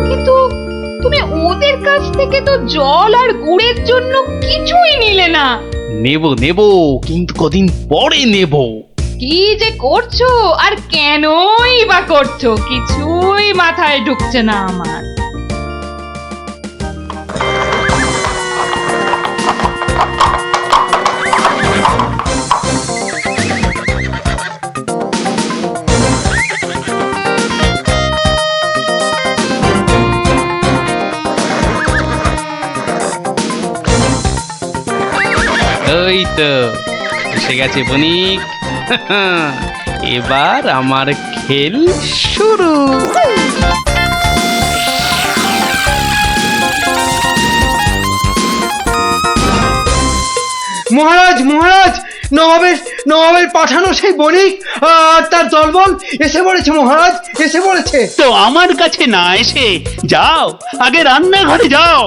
Speaker 1: কিন্তু তুমি ওদের কাছ থেকে তো জল আর গুড়ের জন্য কিছুই নিলে না।
Speaker 2: নেব নেব, কিন্তু কদিন পরে নেব।
Speaker 1: কি যে করছো আর কেনই বা করছো, কিছুই মাথায় ঢুকছে না আমার।
Speaker 2: ওই তো এসে গেছে বণিক। এবার আমার খেল শুরু।
Speaker 4: মহারাজ মহারাজ, নবাবের পাঠানো সেই বণিক আর তার দলবল এসে পড়েছে মহারাজ, এসে পড়েছে।
Speaker 5: তো আমার কাছে না এসে যাও আগে রান্নাঘরে যাও,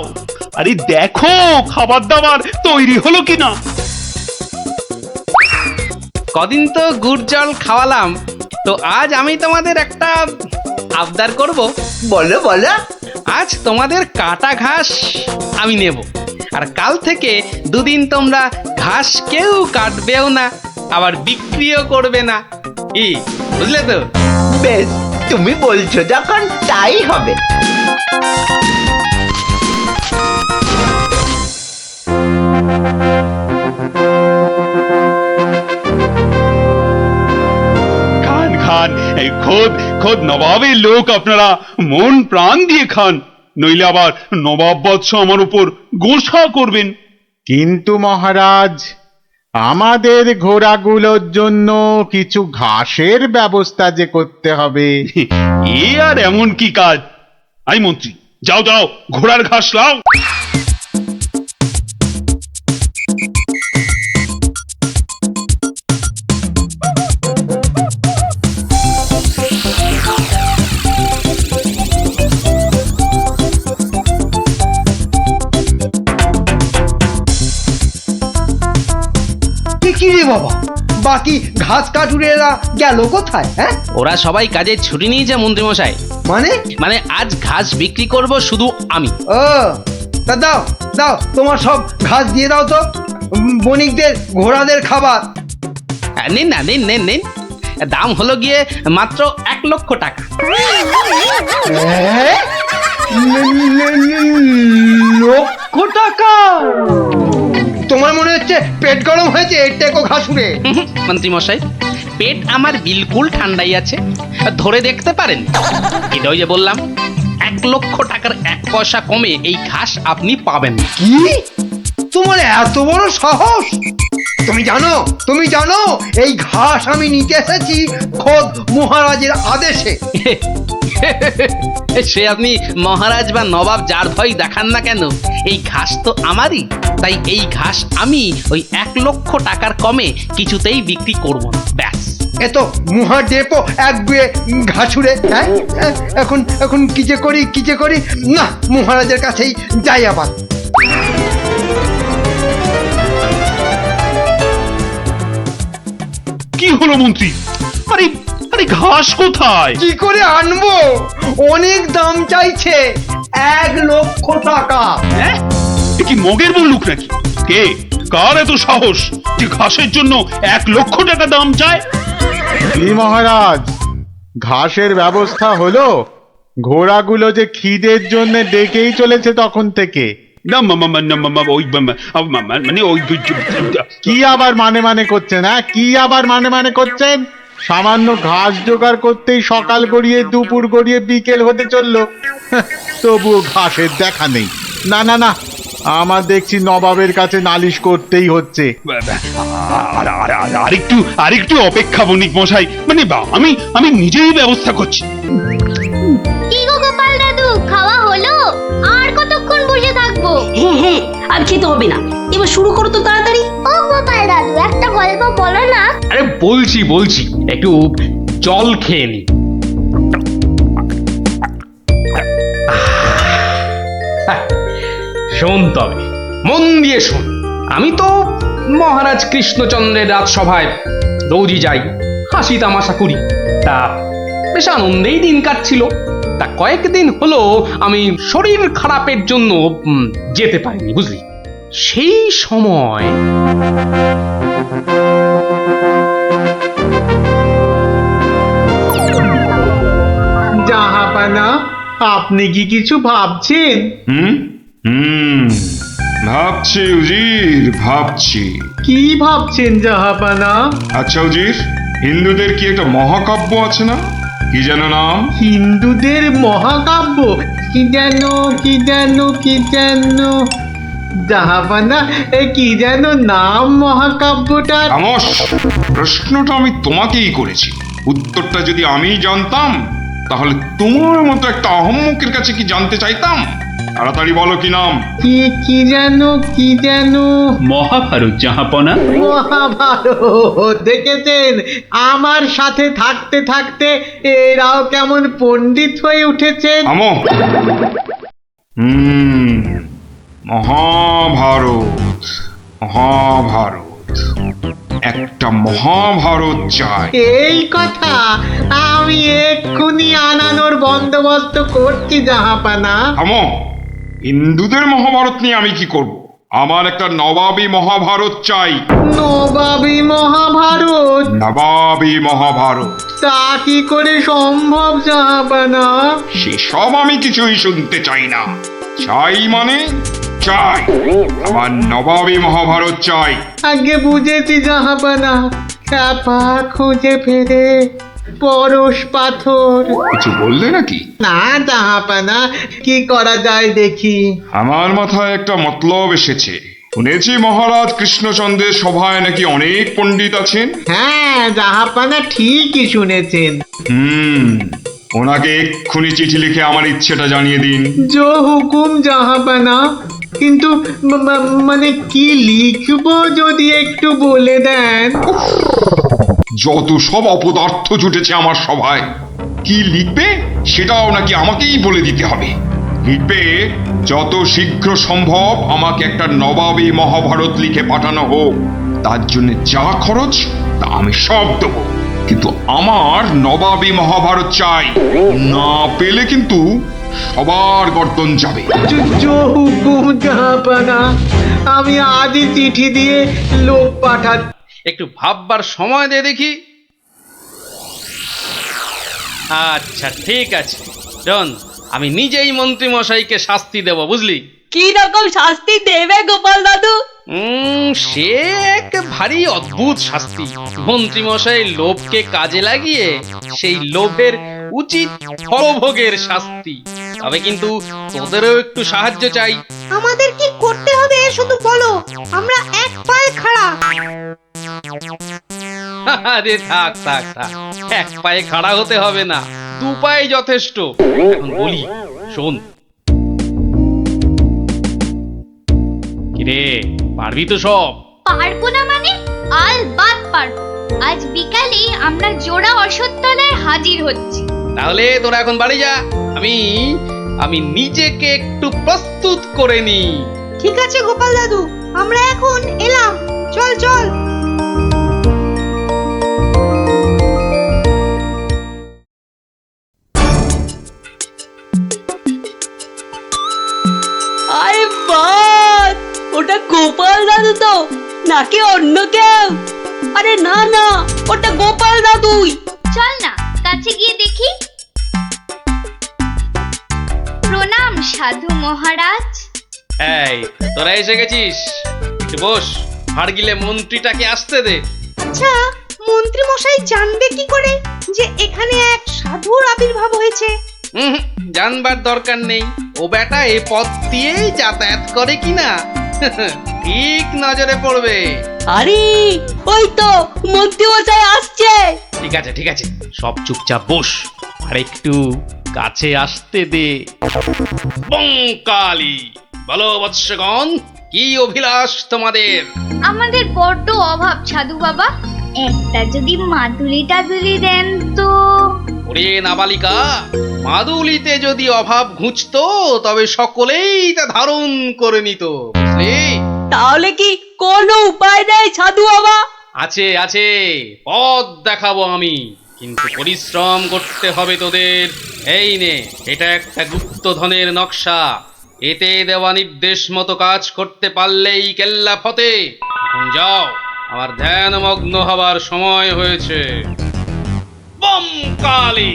Speaker 5: আরে দেখো খাবার দাবার তৈরি হলো কিনা।
Speaker 2: কদিন তো গুড় জল খাওয়ালাম, তো আজ আমি তোমাদের একটা আবদার করব।
Speaker 10: বলো বলো।
Speaker 2: আজ তোমাদের কাটা ঘাস আমি নেব, আর কাল থেকে 2 দিন তোমরা ঘাস কেউ কাটবেও না, আবার বিক্রিও করবে না। কি বুঝলে তো?
Speaker 10: বেশ, তুমি বলছো যখন তাই হবে।
Speaker 5: খান খান, এই খোদ খোদ নবাবের লোক, আপনারা মন প্রাণ দিয়ে খান, নইলে আবার নবাব বাদশাহ আমার উপর গোসা করবেন।
Speaker 11: কিন্তু মহারাজ, আমাদের ঘোড়াগুলোর জন্য কিছু ঘাসের ব্যবস্থা যে করতে হবে।
Speaker 5: এ আর এমন কি কাজ? আই মন্ত্রী, যাও যাও ঘোড়ার ঘাস লাও।
Speaker 4: ওরে বাবা, বাকি ঘাস কাটুরেরা গেল কোথায়? হ্যাঁ,
Speaker 2: ওরা সবাই কাজে ছুটি নিয়েছে মন্ত্রীমশাই।
Speaker 4: মানে?
Speaker 2: মানে আজ ঘাস বিক্রি করব শুধু আমি।
Speaker 4: ও, তা দাও দাও, তোমার সব ঘাস দিয়ে দাও তো, বণিকদের ঘোড়াদের খাবার।
Speaker 2: নিন না, নিন নিন নিন, দাম হলো গিয়ে মাত্র 1,00,000 টাকা।
Speaker 4: লক্ষ টাকা? তোমার মনে হচ্ছে পেট গরম হয়েছে এর টেকো ঘাসুরে?
Speaker 2: মন্ত্রীমশাই, পেট আমার বিলকুল ঠান্ডাই আছে, ধরে দেখতে পারেন। এটা ওই যে বললাম, 1,00,000 টাকার 1 পয়সা কমে এই ঘাস আপনি পাবেন না।
Speaker 4: কি? তোমার এত বড় সাহস? তুমি জানো এই ঘাস আমি নিতে এসেছি খোদ মহারাজের আদেশে।
Speaker 2: সে আপনি মহারাজ বা নবাব যার ভয় দেখান না কেন, এই ঘাস তো আমারই। তাই এই ঘাস আমি ওই 1,00,000 টাকার কমে কিছুতেই বিক্রি করব না, ব্যাস।
Speaker 4: এ তো মুহা ডেপো এক গুয়ে ঘাসুরে। হ্যাঁ, এখন কি যে করি না, মহারাজের কাছেই যাই আবার।
Speaker 5: কি হলো মন্ত্রী? আরে আরে ঘাস কোথায়?
Speaker 4: কি করে আনবো? অনেক দাম চাইছে, 1,00,000 টাকা।
Speaker 5: হ্যাঁ, এ কি মগের বললুক নাকি? কে, কার এত সাহস যে ঘাসের জন্য 1,00,000 টাকা দাম চায়?
Speaker 11: কি মহারাজ, ঘাসের ব্যবস্থা হলো? ঘোড়াগুলো যে খিদের জন্য ডেকেই চলেছে তখন থেকে।
Speaker 5: না মানে ওই
Speaker 11: কি আবার মানে করছেন? হ্যাঁ, কি আবার মানে করছেন? সামান্য ঘাস জোগাড় করতেই সকাল গড়িয়ে দুপুর গড়িয়ে বিকেল হতে চললো, তবুও ঘাসের দেখা নেই। না না না, আমার দেখছি নবাবের কাছে নালিশ করতেই হচ্ছে।
Speaker 5: আরেকটু অপেক্ষা বণিক মশাই, মানে আমি নিজেই ব্যবস্থা করছি।
Speaker 6: কি গো গোপাল দাদু, খাওয়া হলো? আর কতক্ষণ বসে থাকবো?
Speaker 8: হ্যাঁ, আর খেতে হবে না, এবার শুরু করো তো তাড়াতাড়ি।
Speaker 6: ও গোপাল দাদু, একটা গল্প বলো না।
Speaker 2: আরে বলছি, একটু জল খেয়ে নি। শোন তবে, মন দিয়ে শোন। আমি তো মহারাজ কৃষ্ণচন্দ্রের রাজসভায় রোজই যাই, হাসি তামাশা করি, তা বেশ আনন্দেই দিন কাটছিল। তা কয়েকদিন হলো আমি শরীর খারাপের জন্য যেতে পারিনি, বুঝলি। সেই সময়
Speaker 11: জাহাপানা, আপনি কি কিছু ভাবছেন?
Speaker 9: ভাবছি উজির, ভাবছি।
Speaker 11: কি ভাবছেন জাহাপানা?
Speaker 9: আচ্ছা উজির, হিন্দুদের কি একটা মহাকাব্য আছে না? কি যেন নাম?
Speaker 11: হিন্দুদের মহাকাব্য? কি যেন জাহাপানা, কি যেন নাম মহাকাব্যটার?
Speaker 9: খামোশ! প্রশ্নটা আমি তোমাকেই করেছি, উত্তরটা যদি আমি জানতাম তাহলে তোমার মতো একটা আহম্মকের কাছে কি জানতে চাইতাম? তাড়াতাড়ি বলো কি নাম?
Speaker 11: কি যেন
Speaker 5: মহাভারত জাহাপনা।
Speaker 11: মহাভারত! দেখেছেন, আমার সাথে থাকতে থাকতে এরাও কেমন পণ্ডিত হয়ে উঠেছেন।
Speaker 9: থামো। মহাভারত, একটা মহাভারত চাই।
Speaker 11: এই কথা আমি এক্ষুনি আনানোর বন্দোবস্ত করছি জাহাপানা।
Speaker 9: থামো। হিন্দুদের মহাভারত নিয়ে আমি কি করব? আমার একটা নবাবী মহাভারত চাই।
Speaker 11: নবাবী মহাভারত? তা কি করে সম্ভব জাহাপানা?
Speaker 9: সেসব আমি কিছুই শুনতে চাই না। চাই মানে চাই, আমার নবাবী মহাভারত চাই।
Speaker 11: আগে বুঝেছি জাহাপানা, চাপা খুঁজে ফেরে পরশ পাথর।
Speaker 9: কিছু বললে নাকি?
Speaker 11: না জাহাপানা, কি করা যায় দেখি।
Speaker 9: আমার মাথায় একটা মতলব এসেছে। শুনেছি মহারাজ কৃষ্ণচন্দ্রের সভায় নাকি অনেক পণ্ডিত আছেন।
Speaker 11: হ্যাঁ জাহাপানা, ঠিকই শুনেছেন।
Speaker 9: ওনাকে এক্ষুনি চিঠি লিখে আমার ইচ্ছেটা জানিয়ে দিন।
Speaker 11: জো হুকুম জাহাপানা, কিন্তু মানে কি লিখবো যদি একটু বলে দেন।
Speaker 9: যত সব অপদার্থ জুটেছে আমার সভায়, কি লিখবে সেটাও নাকি আমাকেই বলে দিতে হবে। লিখবে, যত শীঘ্র সম্ভব আমাকে একটা নবাবী মহাভারত লিখে পাঠানো হোক।
Speaker 5: তার জন্য যা খরচ তা আমি সব দেবো, কিন্তু আমার নবাবী মহাভারত চাই। না পেলে কিন্তু সবার গর্দন যাবে।
Speaker 4: হুকুম জাহাপানা, আমি আজই চিঠি দিয়ে লোক পাঠাচ্ছি।
Speaker 2: একটু ভাববার সময় দে দেখি। আচ্ছা ঠিক আছে শোন, আমি নিজেই মন্ত্রী মশাইকে শাস্তি দেব, বুঝলি?
Speaker 8: কি রকম শাস্তি দেবে গোপাল দাদু?
Speaker 2: সে এক ভারী অদ্ভুত শাস্তি। মন্ত্রী মশাই লোভকে কাজে লাগিয়ে সেই লোভের উচিত ফলভোগের শাস্তি। তবে কিন্তু তোদেরও একটু সাহায্য চাই।
Speaker 8: আমাদের কি করতে হবে শুধু বলো, আমরা এক পায়ে খাড়া।
Speaker 2: আরে থাক থাক থাক, এক পায়ে খাড়া হতে হবে না, দু পায়ে যথেষ্ট। এখন বলি শোন। কিরে, পারবি তো সব?
Speaker 6: পারবো না মানে? আলবাত পারবো। আজ বিকালে আমরা জোড়া অশ্বত্থতলায় হাজির হচ্ছি।
Speaker 2: তাহলে তোরা এখন বাড়ি যা, আমি নিজেকে একটু প্রস্তুত করে নি।
Speaker 8: ঠিক আছে গোপাল দাদু, আমরা এখন এলাম। চল চল। আরে বাস, ওটা গোপাল দাদু তো নাকি অন্য কেউ? আরে না না, ওটা গোপাল দাদুই।
Speaker 6: চল না কাছে গিয়ে দেখি। প্রণাম সাধু মহারাজ।
Speaker 2: এই তোরা এসে গেছিস, একটু বস। হাড় গিলে মন্ত্রীটাকে আসতে দে।
Speaker 8: আচ্ছা, মন্ত্রী মশাই জানবে কি করে যে এখানে এক সাধুর আবির্ভাব হয়েছে?
Speaker 2: জানবার দরকার নেই, ও বেটা এ পথ দিয়েই যাতায়াত করে কিনা ঠিক নজরে পড়বে।
Speaker 8: আরে ওই তো মন্ত্রী মশাই আসছে।
Speaker 2: ঠিক আছে ঠিক আছে, সব চুপচাপ বস, আর একটু কাছে আসতে দে। বঙ্কালি, বলো বৎসগণ, কি অভিলাষ তোমাদের?
Speaker 6: আমাদের বড্ড অভাব সাধু বাবা, একটা যদি মাদুলি টাদুলি দেন তো।
Speaker 2: ওরে নাবালিকা, মাদুলিতে যদি অভাব ঘুচতো তবে সকলেই তা ধারণ করে নিত, বুঝলি?
Speaker 8: তাহলে কি কোনো উপায় নেই সাধু বাবা?
Speaker 2: আছে আছে, পথ দেখাবো আমি, কিন্তু পরিশ্রম করতে হবে তোদের। এই নে, এটা একটা গুপ্তধনের নকশা। এতে দেওয়া নির্দেশ মতো কাজ করতে পারলেই কেল্লা ফতে। এখন যাও, আমার ধ্যানমগ্ন হবার সময় হয়েছে। বম কালী।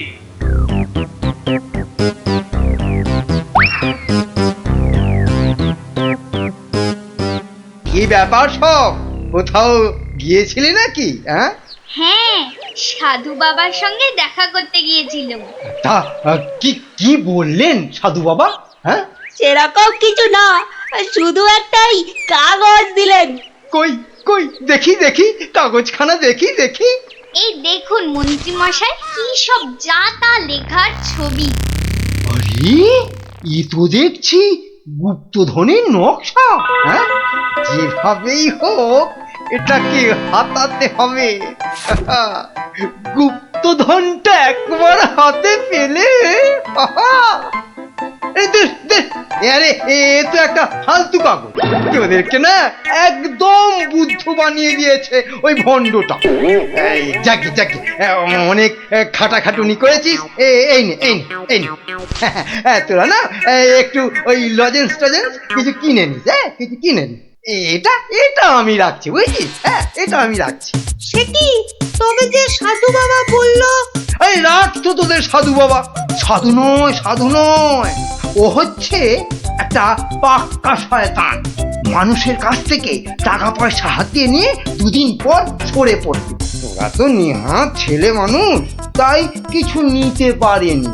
Speaker 4: কি ব্যাপার সব, কোথাও গিয়েছিলি নাকি? হ্যাঁ
Speaker 6: হ্যাঁ, সাধু বাবার সঙ্গে দেখা করতে গিয়েছিলাম।
Speaker 4: তা কি কি বললেন সাধু বাবা? হ্যাঁ
Speaker 8: সেরকম কিছু না, শুধু একটাই কাগজ দিলেন।
Speaker 4: কই কই দেখি দেখি, কাগজখানা দেখি দেখি।
Speaker 6: এই দেখুন মন্ত্রী মশাই, কি সব যা তা লেখার ছবি।
Speaker 4: আরে এ তো দেখছি গুপ্তধনের নকশা। হ্যাঁ, যেভাবেই হোক এটাকে হাতাতে হবে। গুপ্তধনটা একবার হাতে পেলে আরে এ তো একটা ফালতু কাগজ। ওদেরকে না একদম বুদ্ধ বানিয়ে দিয়েছে ওই ভণ্ডটা। যাকে যাকে অনেক খাটাখাটুনি করেছিস। এই নে এই নে এই নে, তোরা না একটু ওই লজেন্স টজেন্স কিছু কিনে নিস। হ্যাঁ, কিছু কিনে নিস। এটা এটা আমি রাখছি, বুঝছিস? হ্যাঁ, এটা আমি রাখছি।
Speaker 8: সে কি, তবে যে সাধু বাবা বললো।
Speaker 4: এই রাখতো তোদের সাধু বাবা। সাধু নয়, সাধু নয়, ও হচ্ছে একটা পাক্কা শয়তান। মানুষের কাছ থেকে টাকা পয়সা হাতিয়ে নিয়ে দুদিন পর সরে পড়বে। তোরা তো নেহাত ছেলে মানুষ, তাই কিছু নিতে পারেনি।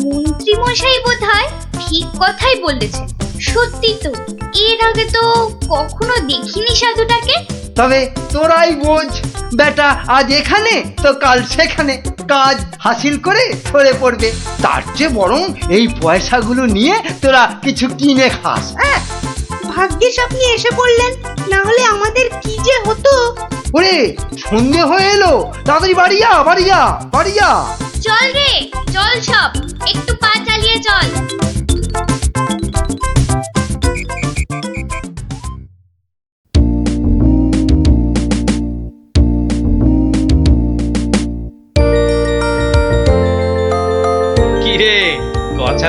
Speaker 6: মন্ত্রী মশাই বোধহয় ঠিক কথাই বলেছেন। সত্যি তো, এর আগে তো কখনো দেখিনি সাধুটাকে।
Speaker 4: তবে তোরাই বোঝ, বেটা আজ এখানে তো কাল সেখানে কাজ হাসিল করে সরে পড়বে। তার চেয়ে বরং এই পয়সাগুলো নিয়ে তোরা কিছু কিনে খাস। হ্যাঁ,
Speaker 8: ভাগ্যিস আপনি এসে পড়লেন, না হলে আমাদের কি যে হতো।
Speaker 4: ওরে সন্ধে হয়ে এলো, তাড়াতাড়ি বাড়ি যা বাড়ি যা বাড়ি যা।
Speaker 6: চল রে চল, সব একটু পা চালিয়ে চল।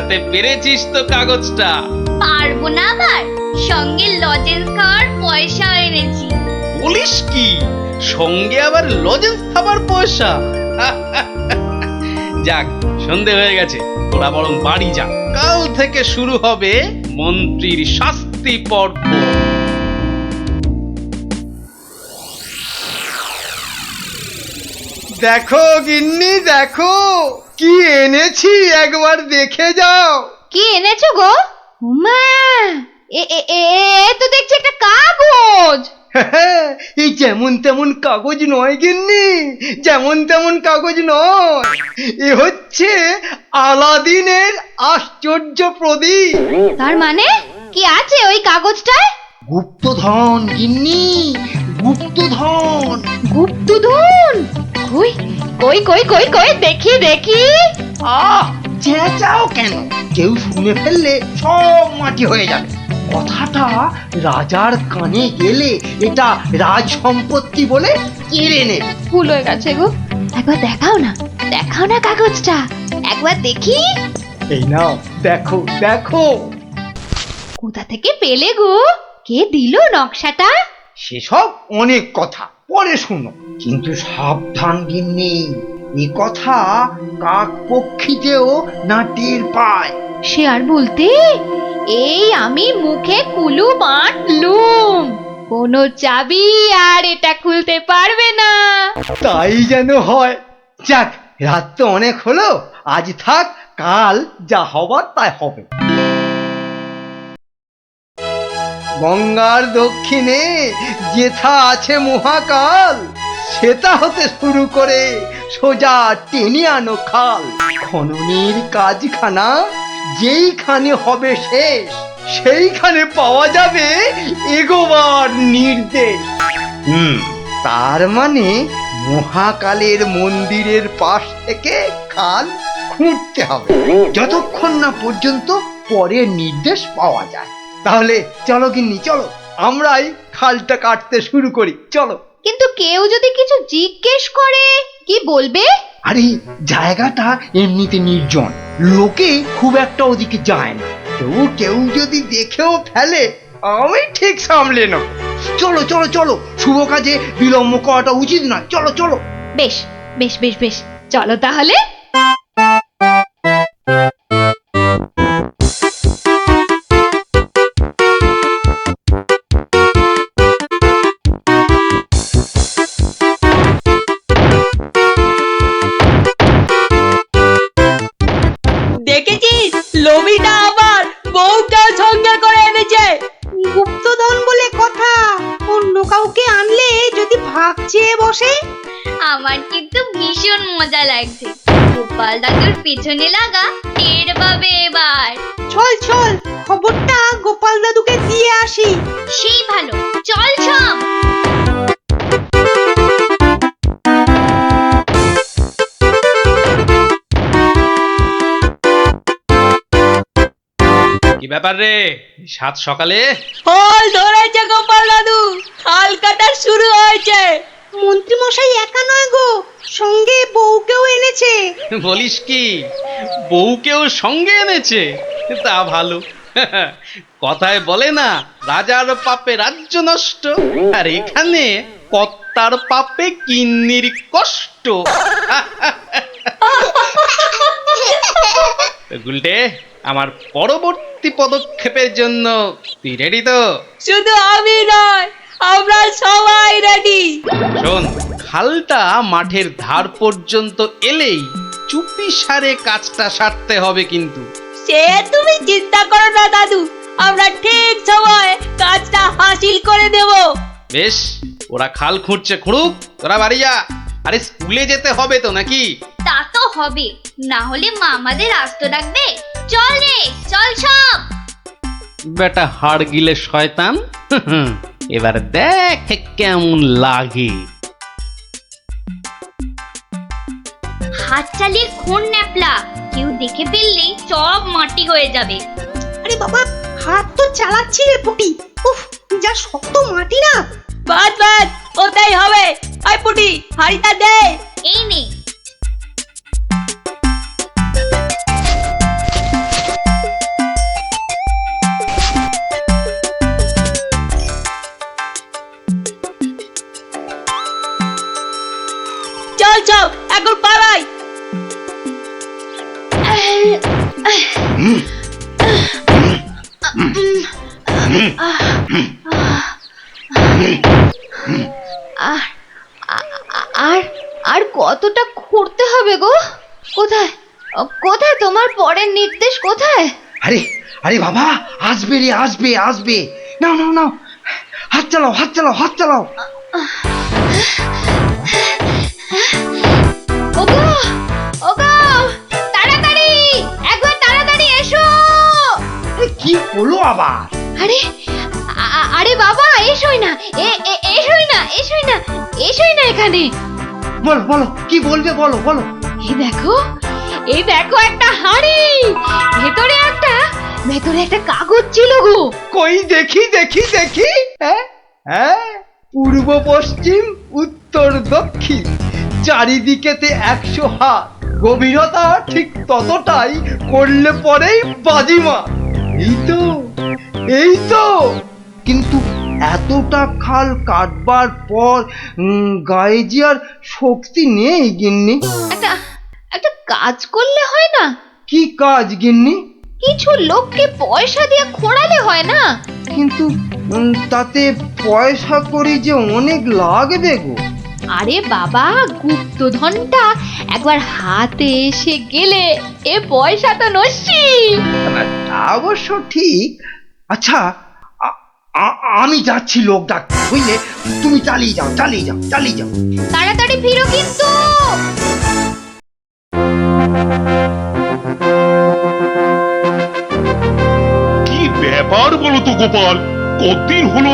Speaker 2: গোছাতে পেরেছিস তো কাগজটা?
Speaker 6: পারবো না আবার, সঙ্গে লজেন্স খাওয়ার পয়সা এনেছি।
Speaker 2: বলিস কি, সঙ্গে আবার লজেন্স খাবার পয়সা? যাক, সন্ধে হয়ে গেছে, তোরা বরং বাড়ি যা। কাল থেকে শুরু হবে মন্ত্রীর শাস্তি পর্ব।
Speaker 4: দেখো গিন্নি, দেখো কি এনেছি, একবার দেখে যাও।
Speaker 1: কি এনেছো গো? উমা, এ এ এ এ তো দেখছি একটা কাগজ।
Speaker 4: এই যেমন তেমন কাগজ নয় গিন্নি, যেমন তেমন কাগজ নয়। এ হচ্ছে আলাদিনের আশ্চর্য প্রদীপ।
Speaker 1: তার মানে কি আছে ওই কাগজটায়?
Speaker 4: গুপ্তধন গিন্নি, গুপ্তধন।
Speaker 1: গুপ্তধন? কই কই কই কই কই দেখি দেখি।
Speaker 4: চেঁচাও কেন? কেউ শুনে ফেললে সব মাটি হয়ে যাবে। কথাটা রাজার কানে গেলে এটা রাজ সম্পত্তি বলে কেড়ে নেবে।
Speaker 1: ভুল হয়ে গেছে গো, একবার দেখাও না, দেখাও না কাগজটা, একবার দেখি।
Speaker 4: এই নাও, দেখো দেখো।
Speaker 1: কোথা থেকে পেলে গো? কে দিল নকশাটা?
Speaker 4: সেসব অনেক কথা পরে শুনো, কিন্তু সাবধান গিন্নি, এ কথা কাক পক্ষীতেও না টের পায়।
Speaker 1: সে আর বলতে, এই আমি মুখে কুলু বাঁধলুম, কোনো চাবি আর এটা খুলতে পারবে না।
Speaker 4: তাই যেন হয়। যাক, রাত তো অনেক হলো, আজ থাক, কাল যা হবার তাই হবে। গঙ্গার দক্ষিণে যেথা আছে মহাকাল, সেটা হতে শুরু করে সোজা টেনে আনো খাল। খননের কাজখানা যেইখানে হবে শেষ, সেইখানে পাওয়া যাবে এগোবার নির্দেশ। তার মানে মহাকালের মন্দিরের পাশ থেকে খাল খুঁড়তে হবে, যতক্ষণ না পর্যন্ত পরের নির্দেশ পাওয়া যায়। তাহলে চলো গিন্নি, চলো, আমরাই খালটা কাটতে শুরু করি, চলো।
Speaker 1: কিন্তু কেউ যদি কিছু জিজ্ঞেস করে কি বলবে?
Speaker 4: আরে জায়গাটা এমনিতে নির্জন, লোকে খুব একটা ওদিকে যায় না। তবু কেউ যদি দেখেও ফেলে, আমি ঠিক সামলে নেব। চলো চলো চলো, শুভ কাজে বিলম্ব করাটা উচিত নয়। চলো চলো।
Speaker 1: বেশ বেশ বেশ বেশ, চলো তাহলে।
Speaker 8: দেখেছিস, লোভিটা আবার বউকেও সঙ্গে করে এনেছে। গুপ্তধন বলে কথা, অন্য কাউকে আনলে যদি ভাগ চেয়ে বসে।
Speaker 6: আমার কিন্তু ভীষণ মজা লাগছে। গোপাল দাদুর পেছনে লাগা টের পাবে এবার।
Speaker 8: চল চল, খবরটা গোপাল দাদুকে দিয়ে আসি।
Speaker 6: সেই ভালো, চল সব।
Speaker 2: কি ব্যাপার রে, সাত সকালে?
Speaker 8: ফল ধরেছে গোপাল দাদু, খাল কাটা শুরু হয়েছে। মন্ত্রী মশাই একা নয় গো, সঙ্গে বউকেও এনেছে।
Speaker 2: বলিস কি, বউকেও সঙ্গে এনেছে? তা ভালো। কথায় বলে না, রাজার পাপে রাজ্য নষ্ট, আর এখানে কর্তার পাপে কিন্নির কষ্ট। গুলটে, আমার পরবর্তী পদক্ষেপের জন্য তুই রেডি তো?
Speaker 8: শুধু আমি নয়, আমরা সবাই রেডি।
Speaker 2: শোন, খালটা মাঠের ধার পর্যন্ত এলেই চুপি সারে কাজটা সারতে হবে কিন্তু।
Speaker 8: সে তুমি চিন্তা করো না দাদু, আমরা ঠিক সময় কাজটা হাসিল করে দেব।
Speaker 2: বেশ, ওরা খাল খুঁড়ছে খুঁড়ুক, তোরা বাড়ি যা। আরে স্কুলে যেতে হবে তো নাকি?
Speaker 6: তা তো হবে, না হলে মা আমাদের আস্ত ডাকবে। চল রে, চল সব।
Speaker 2: বেটা হাড় গিলে শয়তান, এবার দেখ কেমন লাগে।
Speaker 6: হাত চালিয়ে খুন ন্যাপলা, কেউ দেখে ফেললেই সব মাটি হয়ে যাবে।
Speaker 8: আরে বাবা, হাত তো চালাচ্ছি রে পুটি। উফ, যা শক্ত মাটি না। বাদ বাদ, ওটাই হবে। আই পুটি, হাড়িটা দে।
Speaker 6: এই নে।
Speaker 1: আর আর কতটা খুঁড়তে হবে গো? কোথায় কোথায় তোমার পরের নির্দেশ কোথায়?
Speaker 4: আরে আরে বাবা, আসবে রে, আসবে আসবে। নাও নাও নাও, হাত চালাও, হাত চালাও, হাত চালাও।
Speaker 1: ওগো ওগো, তাড়াতাড়ি, একবার তাড়াতাড়ি এসো।
Speaker 4: কি হলো আবার?
Speaker 1: আরে আরে বাবা, এসোই না, এসোই না, এসোই না, এসোই না এখানে।
Speaker 4: বলো বলো, কি বলবে বলো বলো।
Speaker 1: এই দেখো একটা হাঁড়ি, ভেতরে একটা কাগজ ছিল গো।
Speaker 4: কই দেখি দেখি দেখি। হ্যাঁ হ্যাঁ, পূর্ব পশ্চিম উত্তর দক্ষিণ চারিদিকেতে 100 হাত, গভীরতা ঠিক ততটাই, করলে পরেই বাজিমা। এই তো কিন্তু এতটা খাল কাটবার পর গায়ে যে আর শক্তি নেই গিন্নি।
Speaker 1: একটা কাজ করলে হয় না?
Speaker 4: কি কাজ গিন্নি?
Speaker 1: কিছু লোককে পয়সা দিয়ে খোঁড়ালে হয় না?
Speaker 4: কিন্তু তাতে পয়সা করি যে অনেক লাগবে গো।
Speaker 1: আরে বাবা, গুপ্তধনটা একবার হাতে এসে গেলে এ পয়সা তো নস্যি।
Speaker 4: তা অবশ্য ঠিক। আচ্ছা, আমি যাচ্ছি লোক ডাকতে, বুঝলে? তুমি চালিয়ে যাও, চালিয়ে যাও, চালিয়ে যাও।
Speaker 1: তাড়াতাড়ি ফিরো কিন্তু।
Speaker 5: কি ব্যাপার বলো তো গোপাল, কতদিন হলো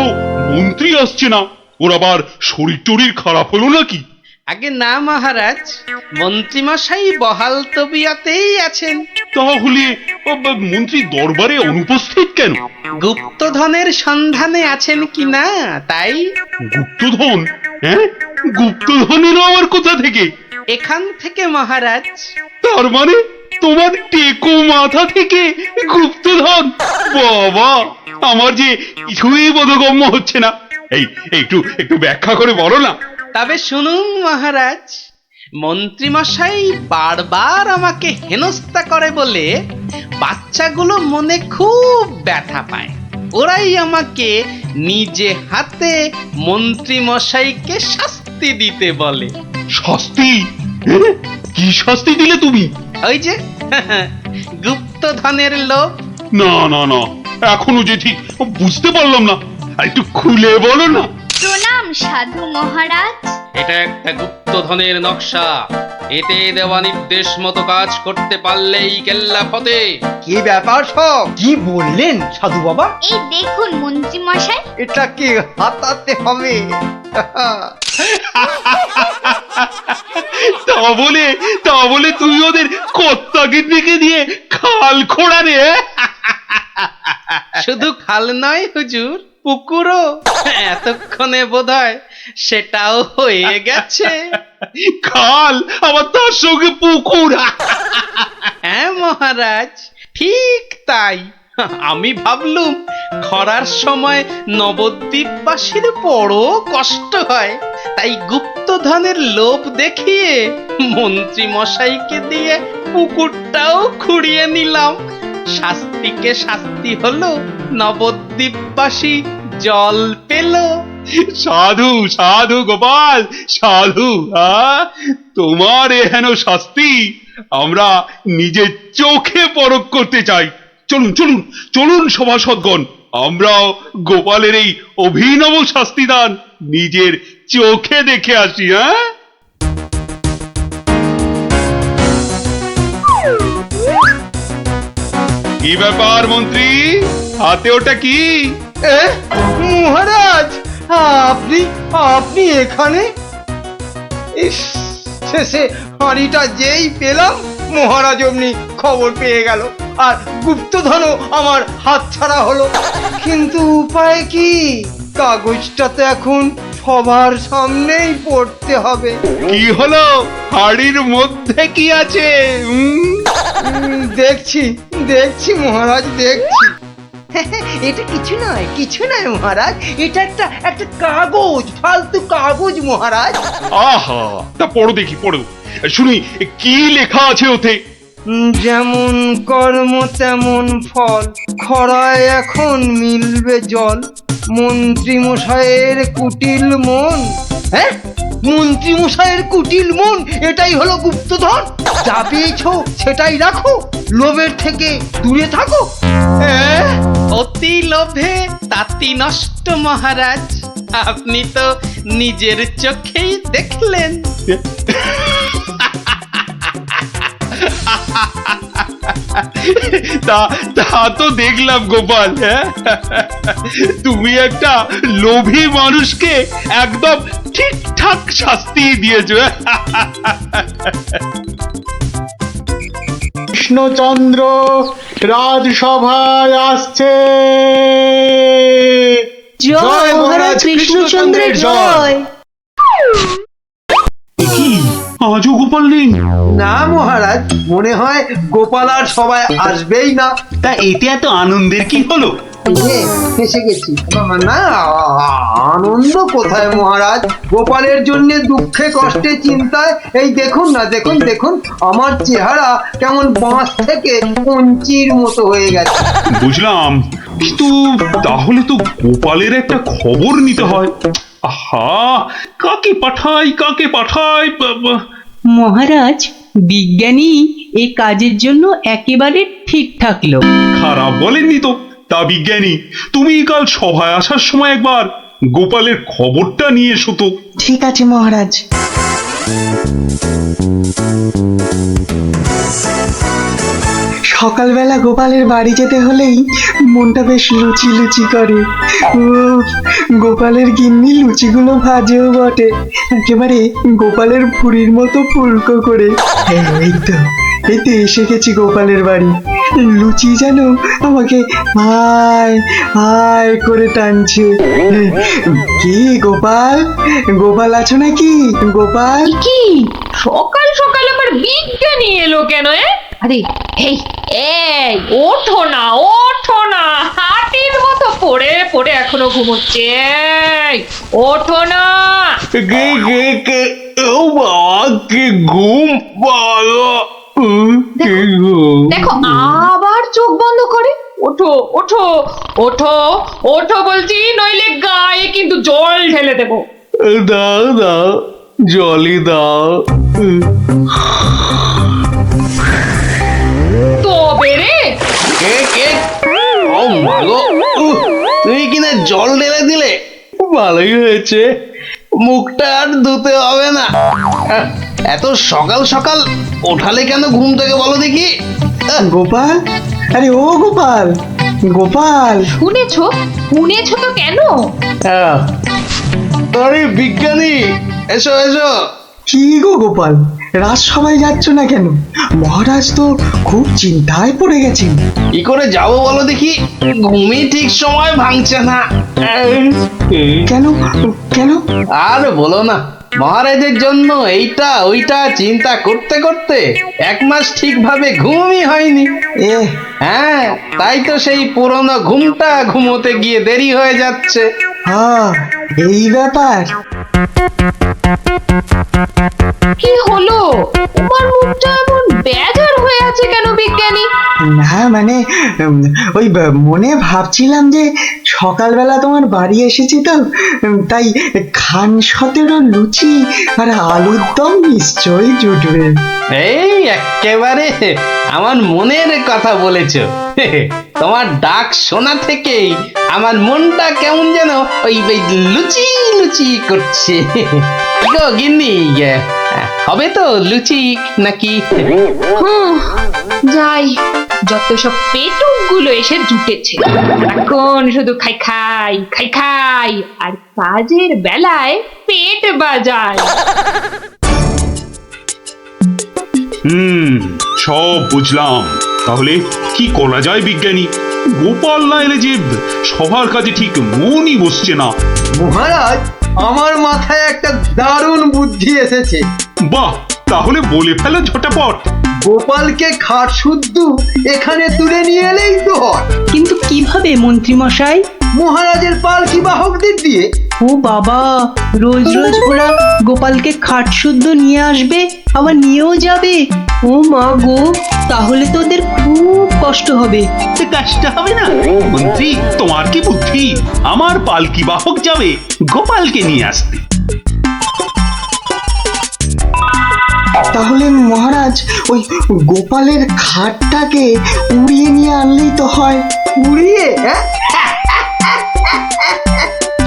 Speaker 5: মন্ত্রী আসছে না? ওর আবার শরীর টরীর খারাপ হলো নাকি?
Speaker 2: আগে না মহারাজ, মন্ত্রীমশাই বহাল তবিয়তেই আছেন।
Speaker 5: তাহলে মন্ত্রী দরবারে অনুপস্থিত কেন?
Speaker 2: গুপ্তধনের সন্ধানে আছেন কিনা তাই।
Speaker 5: গুপ্তধন? হ্যাঁ, গুপ্তধনেরও আবার কোথা থেকে?
Speaker 2: এখান থেকে মহারাজ।
Speaker 5: তার মানে তোমার টেকো মাথা থেকে গুপ্তধন? বাবা, আমার যে কিছুই বোধগম্য হচ্ছে না। একটু একটু ব্যাখ্যা করে বলো না।
Speaker 2: তবে শুনুন মহারাজ, মন্ত্রীমশাই বারবার আমাকে হেনস্থা করে বলে বাচ্চাগুলো মনে খুব ব্যথা পায়। ওরাই আমাকে নিজে হাতে মন্ত্রীমশাইকে শাস্তি দিতে বলে।
Speaker 5: শাস্তি? কি শাস্তি দিলে তুমি?
Speaker 2: ওই যে গুপ্তধনের লোভ।
Speaker 5: না না না, এখনো যে ঠিক বুঝতে পারলাম না, একটু খুলে বলো না।
Speaker 6: প্রণাম সাধু মহারাজ।
Speaker 2: এটা একটা গুপ্তধনের নকশা। এতে দেওয়া নির্দেশ মতো কাজ করতে পারলেই কেল্লা ফতে।
Speaker 4: কি ব্যাপার সব? কি বললেন সাধু বাবা?
Speaker 6: এই দেখুন মন্ত্রী মশাই।
Speaker 4: এটাকে হাতাতে হবে।
Speaker 5: তা বলে তুই ওদের কর্তাকে ডেকে দিয়ে খাল খোঁড়া রে?
Speaker 2: শুধু খাল নয় হুজুর, পুকুরও। এতক্ষণে বোধহয় সেটাও হয়ে গেছে।
Speaker 5: খাল আবার তার সঙ্গে পুকুর?
Speaker 2: হ্যাঁ মহারাজ, ঠিক তাই। আমি ভাবলুম খরার সময় নবদ্বীপবাসীর বড় কষ্ট হয়, তাই গুপ্তধনের লোভ দেখিয়ে মন্ত্রী মশাইকে দিয়ে পুকুরটাও খুঁড়িয়ে নিলাম। শাস্তিকে শাস্তি হলো, নবদ্বীপবাসী জল পেল।
Speaker 5: সাধু সাধু গোপাল, সাধু। তোমার এহেন শাস্তি আমরা নিজের চোখে পরখ করতে চাই। চলুন চলুন চলুন সভাসদগণ, আমরাও গোপালের এই অভিনব শাস্তিদান নিজের চোখে দেখে আসি। কি ব্যাপার মন্ত্রী, হাতে ওটা কি?
Speaker 4: মহারাজ, আপনি আপনি এখানে? ইস, শেষে হাঁড়িটা যেই পেলাম মহারাজ অমনি খবর পেয়ে গেল, আর গুপ্তধনও আমার হাত ছাড়া হলো। কিন্তু উপায় কি? কাগজটা তো এখন সবার সামনেই পড়তে হবে।
Speaker 5: কি হলো? হাড়ির মধ্যে কি আছে?
Speaker 4: দেখছি দেখছি মহারাজ, দেখছি। এটা কিছু নয়, কিছু নয় মহারাজ, এটা একটা কাগজ, ফালতু কাগজ মহারাজ।
Speaker 5: আহা, তা পড়ো দেখি, পড়ো শুনি কি লেখা আছে ওতে।
Speaker 4: যেমন কর্ম তেমন ফল, খরায় এখন মিলবে জল। মন্ত্রী মশাইয়ের কুটিল মন, হ্যাঁ মন্ত্রী মশাইয়ের কুটিল মন, এটাই হলো গুপ্তধন। যা পেয়েছো সেটাই রাখো, লোভের থেকে দূরে থাকো।
Speaker 2: অতি লোভে তাতি নষ্ট মহারাজ, আপনি তো নিজের চোখেই দেখলেন।
Speaker 5: তা তা তো দেখলাম গোপাল, হ্যাঁ? তুমি একটা লোভী মানুষকে একদম ঠিকঠাক শাস্তি দিয়েছো।
Speaker 11: কৃষ্ণচন্দ্র রাজসভায় আসছে।
Speaker 8: জয় মহারাজ কৃষ্ণচন্দ্রের জয়।
Speaker 5: কি আজও গোপাল নেই?
Speaker 4: না মহারাজ, মনে হয় গোপাল আর সবাই আসবেই না।
Speaker 5: তা এতে এত আনন্দের কি হলো?
Speaker 4: ফেসে গেছি না, আনন্দ কোথায় মহারাজ, গোপালের জন্য দুঃখে কষ্টে চিন্তায় এই দেখুন না, দেখুন দেখুন আমার চেহারা কেমন বাঁশ থেকে কঞ্চির মতো হয়ে গেছে।
Speaker 5: বুঝলাম, কিন্তু তাহলে তো গোপালের একটা খবর নিতে হয়। আহা, কাকে পাঠাই কাকে পাঠাই।
Speaker 8: মহারাজ, বিজ্ঞানী এই কাজের জন্য একেবারে ঠিকঠাক লোক।
Speaker 5: খারাপ বলেননি তো। তা বিজ্ঞানী, তুমি কাল সভায় আসার সময় একবার গোপালের খবরটা নিয়ে এসো তো।
Speaker 8: ঠিক আছে মহারাজ। সকালবেলা গোপালের বাড়ি যেতে হলেই মনটা বেশ লুচি লুচি করে। উফ, গোপালের গিন্নি লুচিগুলো ভাজেও বটে, একেবারে গোপালের ভুঁড়ির মতো ফুলকো করে। এই তো এসে গেছি গোপালের বাড়ি। লুচি যেন আমাকে আয় আয় করে টানছে। কি গোপাল, গোপাল আছো নাকি গোপাল?
Speaker 1: কি সকাল সকাল আবার বিজ্ঞানী এলো কেন? আরে এই এই ওঠো না, ওঠো না, হাতির মতো পড়ে পড়ে এখনো ঘুমোচ্ছে। এই, ওঠো না।
Speaker 5: ও বাবা, কি ঘুম ভালো।
Speaker 1: দেখো আবার চোখ বন্ধ করে। ওঠো ওঠো ওঠো ওঠো বলছি, নইলে গায়ে কিন্তু জল ঢেলে দেবো।
Speaker 5: দাও দাও, জলই দাও।
Speaker 1: তবে রে
Speaker 2: ও মাগো, তুমি কিনা জল ঢেলে দিলে? ভালোই হয়েছে, মুখটা আর ধুতে হবে না। এত সকাল সকাল ওঠালে কেন ঘুম থেকে বলো দেখি?
Speaker 8: গোপাল, আরে ও গোপাল, গোপাল।
Speaker 1: শুনেছো শুনেছো তো কেন?
Speaker 2: আরে বিজ্ঞানী, এসো এসো।
Speaker 8: কি গো গোপাল, রাজসভায় যাচ্ছ না কেন? মহারাজ তো খুব চিন্তায় পড়ে গেছেন।
Speaker 2: কি করে যাবো বলো দেখি, ঘুমই ঠিক সময় ভাঙছে না।
Speaker 8: কেন কেন?
Speaker 2: আর বলো না, মহারাজের জন্য এইটা ওইটা চিন্তা করতে করতে 1 মাস ঠিকভাবে ঘুমই হয়নি। হ্যাঁ, তাই তো সেই পুরনো ঘুমটা ঘুমোতে গিয়ে দেরি হয়ে যাচ্ছে।
Speaker 8: হ্যাঁ, এই ব্যাপার।
Speaker 1: কি হলো, তোমার মুখটা এমন বেজার হয়ে আছে কেন বিজ্ঞানী?
Speaker 8: না মানে ওই মনে ভাবছিলাম যে সকালবেলা তোমার বাড়ি এসেছি তো, তাই খান 17 লুচি আর আলুর দম নিশ্চয়ই জুটবে।
Speaker 2: এই একেবারে আমার মনের কথা বলেছ। তোমার ডাক শোনা থেকেই আমার মনটা কেমন যেন ওই লুচি লুচি করছে। গো গিন্নি, হবে তো লুচি নাকি?
Speaker 1: যাই, যত সব পেটুক গুলো এসে জুটেছে, এখন শুধু খাই খাই খাই খাই আর কাজের বেলায় পেট বাজায়।
Speaker 5: সব বুঝলাম। তাহলে কি করা যায় বিজ্ঞানী? গোপাল না এলে যে সবার কাজে ঠিক মনই বসছে না।
Speaker 4: মহারাজ, আমার মাথায় একটা দারুণ বুদ্ধি এসেছে।
Speaker 5: বাহ, তাহলে বলে ফেলো ঝটাপট।
Speaker 4: গোপালকে খাট শুদ্ধ এখানে তুলে নিয়ে এলেই তো হয়।
Speaker 8: কিন্তু কিভাবে মন্ত্রী মশাই?
Speaker 4: মহারাজের পালকি বাহকদের দিয়ে
Speaker 8: ও বাবা, রোজ রোজ ওরা গোপালকে খাট শুদ্ধ নিয়ে আসবে, আবার নিয়েও যাবে। ও মা গো, তাহলে তো ওদের খুব কষ্ট হবে।
Speaker 5: কষ্ট হবে না মন্ত্রী, তোমার কি বুদ্ধি? আমার পালকি বাহক যাবে গোপালকে নিয়ে আসতে।
Speaker 8: তাহলে মহারাজ, ওই গোপালের খাটটাকে উড়িয়ে নিয়ে আনলেই তো হয়।
Speaker 4: উড়িয়ে? হ্যাঁ,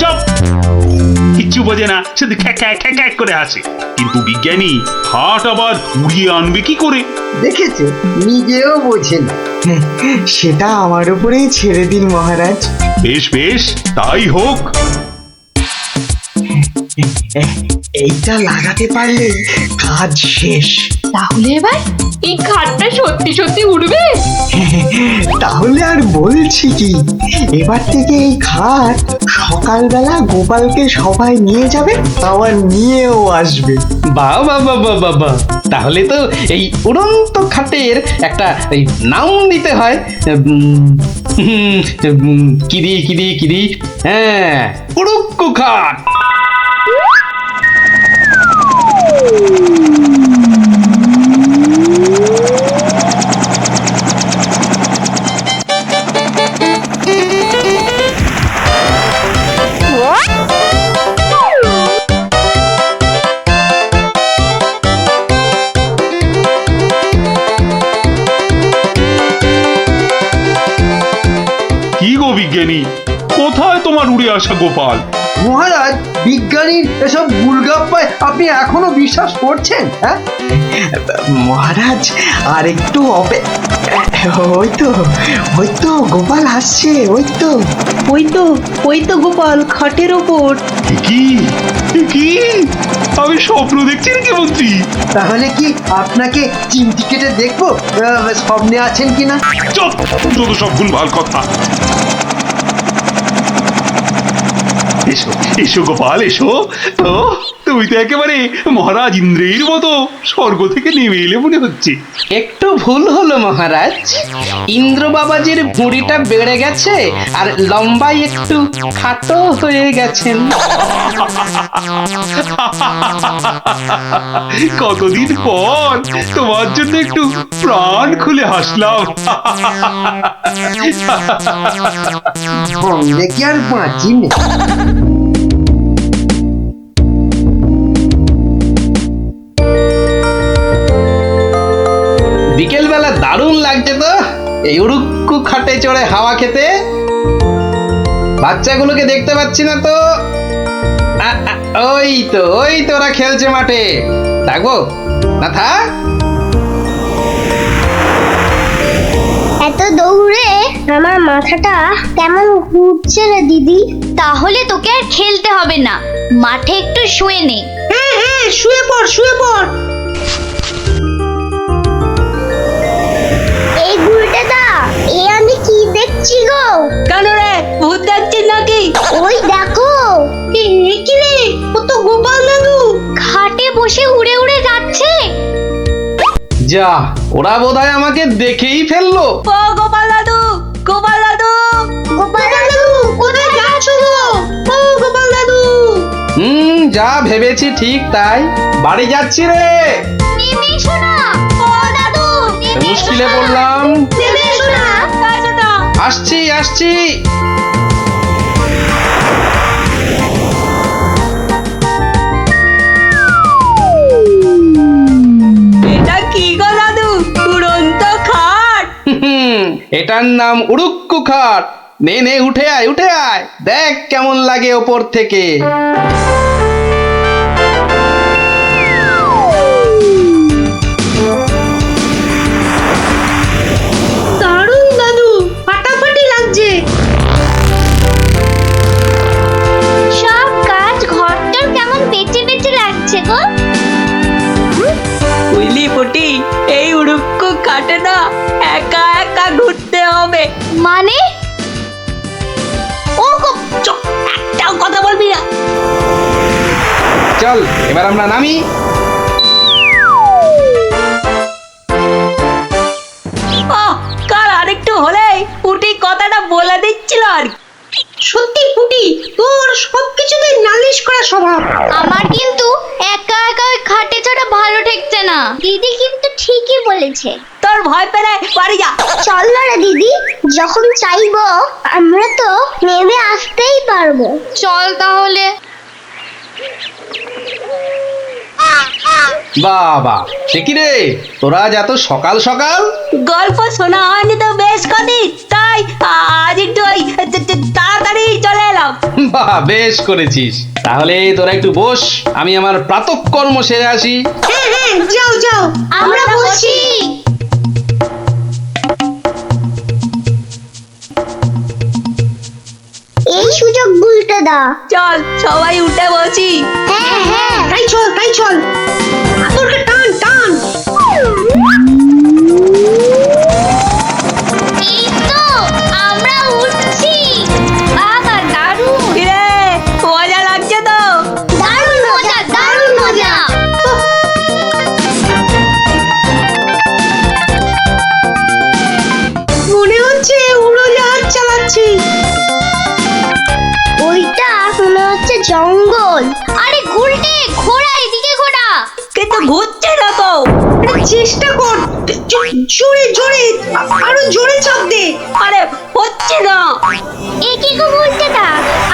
Speaker 5: চুপ, কিচ্ছু বোঝে না, শুধু খ্যাক খ্যাক খ্যাক খ্যাক করে আসে। কিন্তু বিজ্ঞানী হাট আবার উড়িয়ে আনবে কি করে?
Speaker 4: দেখেছো, নিজেও বোঝেন।
Speaker 8: সেটা আমার উপরেই ছেড়ে দিন মহারাজ।
Speaker 5: বেশ বেশ, তাই হোক।
Speaker 8: এইটা লাগাতে পারলে কাজ শেষ।
Speaker 1: তাহলে এবার এই খাটটা সত্যি সত্যি উড়বে?
Speaker 8: তাহলে আর বলছি কি, এবার থেকে এই খাট সকালবেলা গোপালকে সবাই নিয়ে যাবে, আবার নিয়েও আসবে।
Speaker 2: বাহ বাহ বাহ বাহ বাহ বাহ। তাহলে তো এই উড়ন্ত খাটের একটা এই নাম দিতে হয়। কিদি, হ্যাঁ, উড়ুক্কু খাট।
Speaker 5: কি গো বিজ্ঞানী, কোথায় তোমার উড়ে আসা গোপাল?
Speaker 4: মহারাজ, বিজ্ঞানীর এসব গুলগাপ্পায় আপনি এখনো বিশ্বাস করছেন? হ্যাঁ,
Speaker 8: মহারাজ, আর একটু ওই তো গোপাল আসছে। ওই তো গোপাল খাটের ওপর।
Speaker 5: কি কি আমি স্বপ্ন দেখছি নাকি মন্ত্রী?
Speaker 4: তাহলে কি আপনাকে চিমটি কেটে দেখবো স্বপ্নে আছেন কিনা?
Speaker 5: চুপ, যত সব ভুলভাল কথা। এসো এসো গোপাল, এসো। তো তুমি তো একেবারে মহারাজ ইন্দ্রের মতো স্বর্গ থেকে নেমে এলে মনে হচ্ছে।
Speaker 2: একটু ভুল হলো মহারাজ, ইন্দ্র বাবাজির ভুঁড়িটা বেড়ে গেছে আর লম্বাই একটু খাটো হয়ে গেছেন।
Speaker 5: কতদিন পর তোমার জন্য একটু প্রাণ খুলে হাসলাম।
Speaker 4: ভঙ্গে কি আর বাঁচি না।
Speaker 2: বিকেল বেলা দারুণ লাগছে তো এই উড়ুক্কু খাটে চড়ে হাওয়া খেতে। বাচ্চাগুলোকে দেখতে পাচ্ছি না তো। ওই তো ওরা খেলছে মাঠে। থাকবো না, থাক।
Speaker 6: এত দৌড়ে আমার মাথাটা কেমন ঘুরছে রে দিদি।
Speaker 1: তাহলে তোকে আর খেলতে হবে না, মাঠে একটু শুয়ে নে।
Speaker 6: হ্যাঁ, শুয়ে পড়। এই গুলটেদা, এ আমি কি দেখছি গো?
Speaker 1: কেন রে, ভূত দেখছিস নাকি?
Speaker 6: ওই দেখো,
Speaker 1: কি রে, ও তো গোপাল দাদু খাটে বসে উড়ে উড়ে যাচ্ছে।
Speaker 2: যা, ওরা বোধহয় আমাকে দেখেই ফেললো।
Speaker 1: ও গোপাল দাদু, গোপাল দাদু,
Speaker 6: গোপাল দাদু,
Speaker 1: কোথায় যাচ্ছ গো? ও গোপাল দাদু,
Speaker 2: যা ভেবেছি ঠিক তাই, বাড়ি যাচ্ছি রে।
Speaker 6: নেমে এসো না। ও দাদু,
Speaker 2: মুশকিলে পড়লাম।
Speaker 6: নেমে এসো না।
Speaker 2: আসছি।
Speaker 1: এটা কি গো দাদু, উড়ন্ত খাট?
Speaker 2: এটার নাম উড়ুক্কু খাট। নে উঠে আয়, দেখ কেমন লাগে ওপর থেকে।
Speaker 1: দারুণ দাদু, ফাটাফাটি লাগছে।
Speaker 6: সব কাজ ঘরটার কেমন বেঁচে লাগছে গো।
Speaker 1: বুঝলি পুটি, এই উড়ুক্কু খাটে না একা একা ঘুরতে হবে।
Speaker 6: মানে?
Speaker 1: ও গো, চুপ, একটাও কথা বলবি না।
Speaker 2: চল এবার আমরা নামি।
Speaker 1: কাল আরেকটু হলেই পুটি কথাটা বলে দিচ্ছিল আর। সত্যি পুটি, তোর
Speaker 6: সবকিছুতেই নালিশ করা স্বভাব। আমার কিন্তু একা একা ওই খাটে ছাড়া ভালো ঠেকছে না। দিদি কিন্তু ঠিকই বলেছে। তোর ভয় পেলে বাড়ি যা। চল না রে দিদি, যখন চাইবো আমরা তো নেমে আসতেই পারবো।
Speaker 1: চল তাহলে।
Speaker 2: বাবা সে কি রে, তোরা আজ এত সকাল সকাল?
Speaker 6: গল্প শোনা হয়নি তো বেশ কদিন, তাই আজ একটু তাড়াতাড়ি চলে এলাম।
Speaker 2: বাহ, বেশ করেছিস। তাহলে তোরা একটু বস, আমি আমার প্রাতঃকর্ম সেরে আসি।
Speaker 6: হ্যাঁ হ্যাঁ, যাও যাও, আমরা বসি। এই সুযোগ ভুলতে দা। চল সবাই উঠে বসি। হ্যাঁ হ্যাঁ, তাই চল তাই চল। তোরকে টান টান। এই তো আমরা উঠছি। বাবা দারুণ। রে মজা লাগছে তো? দারুণ মজা, দারুণ মজা। মনে হচ্ছে উড়োজাহাজ চালাচ্ছি। ওইটা মনে হচ্ছে জঙ্গল। আরে গুলটে, ঘোড়া এদিকে ঘোড়া। কিন্তু ঘুরছে না তো। চেষ্টা কর, জোরে জোরে, আরো জোরে চাপ দে। আরে হচ্ছে না। একে গো গুলটে দা,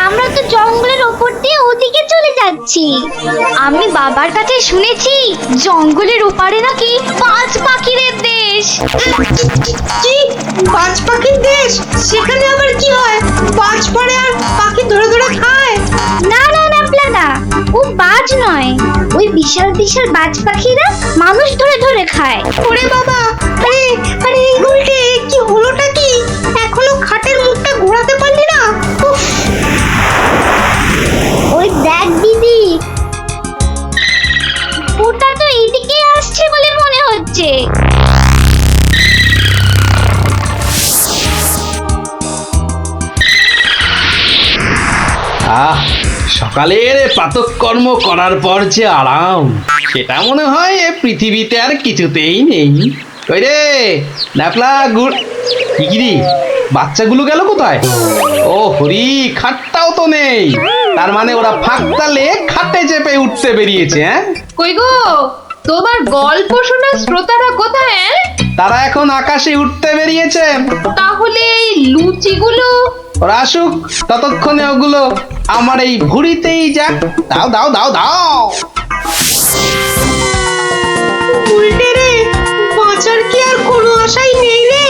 Speaker 6: আমরা তো জঙ্গলের ওপর দিয়ে ওদিকে চলে যাচ্ছি। আমি বাবার কাছে শুনেছি জঙ্গলের ওপারে নাকি বাজ পাখিদের দেশ। কি বাজ পাখির দেশ? সেখানে আবার কি হয়? বাজ পড়ে আর পাখি ধরে ধরে খায়? না না না প্লাদা, ও বাজ নয়, ওই বিশাল বিশাল বাজ পাখিরা মানুষ ধরে ধরে খায়। ওরে বাবা, আরে আরে এই গুলটে, কি হলোটা কি? এখনো খাটের মুখটা ঘোরাতে পারলি না? উফ। ওই দেখ দিদি, ওটা তো এইদিকে আসছে বলে মনে হচ্ছে।
Speaker 2: আহ, সকালের প্রাতঃকর্ম করার পর যে আরাম, সেটা মনে হয় এ পৃথিবীতে আর কিছুতেই নেই। ওই রে ন্যাপলা গুড়, কি রে, বাচ্চাগুলো গেল কোথায়? ও হরি, খাটটাও তো নেই। তার মানে ওরা ফাঁক তালে খাটে চেপে উঠতে বেরিয়েছে। হ্যাঁ,
Speaker 1: কই গো, তোমার গল্প শোনার শ্রোতারা কোথায়?
Speaker 2: তারা এখন আকাশে উঠতে বেরিয়েছে।
Speaker 1: তাহলে এই লুচিগুলো?
Speaker 2: ওরা আসুক, ততক্ষণে ওগুলো আমার এই ভুঁড়িতেই যাক। দাও দাও দাও দাও।
Speaker 6: উল্টে রে, বাঁচার কি আর কোনো আশাই নেই রে?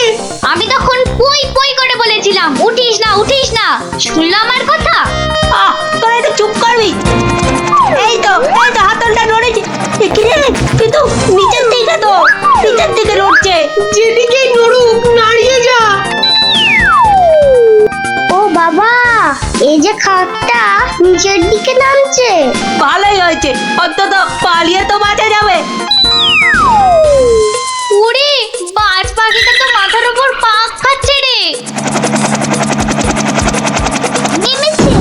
Speaker 6: আমি তখন পই পই করে বলেছিলাম উঠিস না উঠিস না, শুনলাম আমার কথা? তোরা একটু চুপ করবি। এই তো হাতলটা নড়েছে। কি রে, কিন্তু নিচের দিকে তো, নিচের দিকে নড়ছে। যেদিকেই নড়ুক, নাড়িয়ে যা। ও বাবা, এই যে খাটটা নিচের দিকে নামছে। ভালোই হয়েছে, অন্তত পালিয়ে তো বাঁচা যাবে। ওরে, বাজ পাখিটা তো মাথার উপর পাক খাচ্ছে রে। নেমেছে।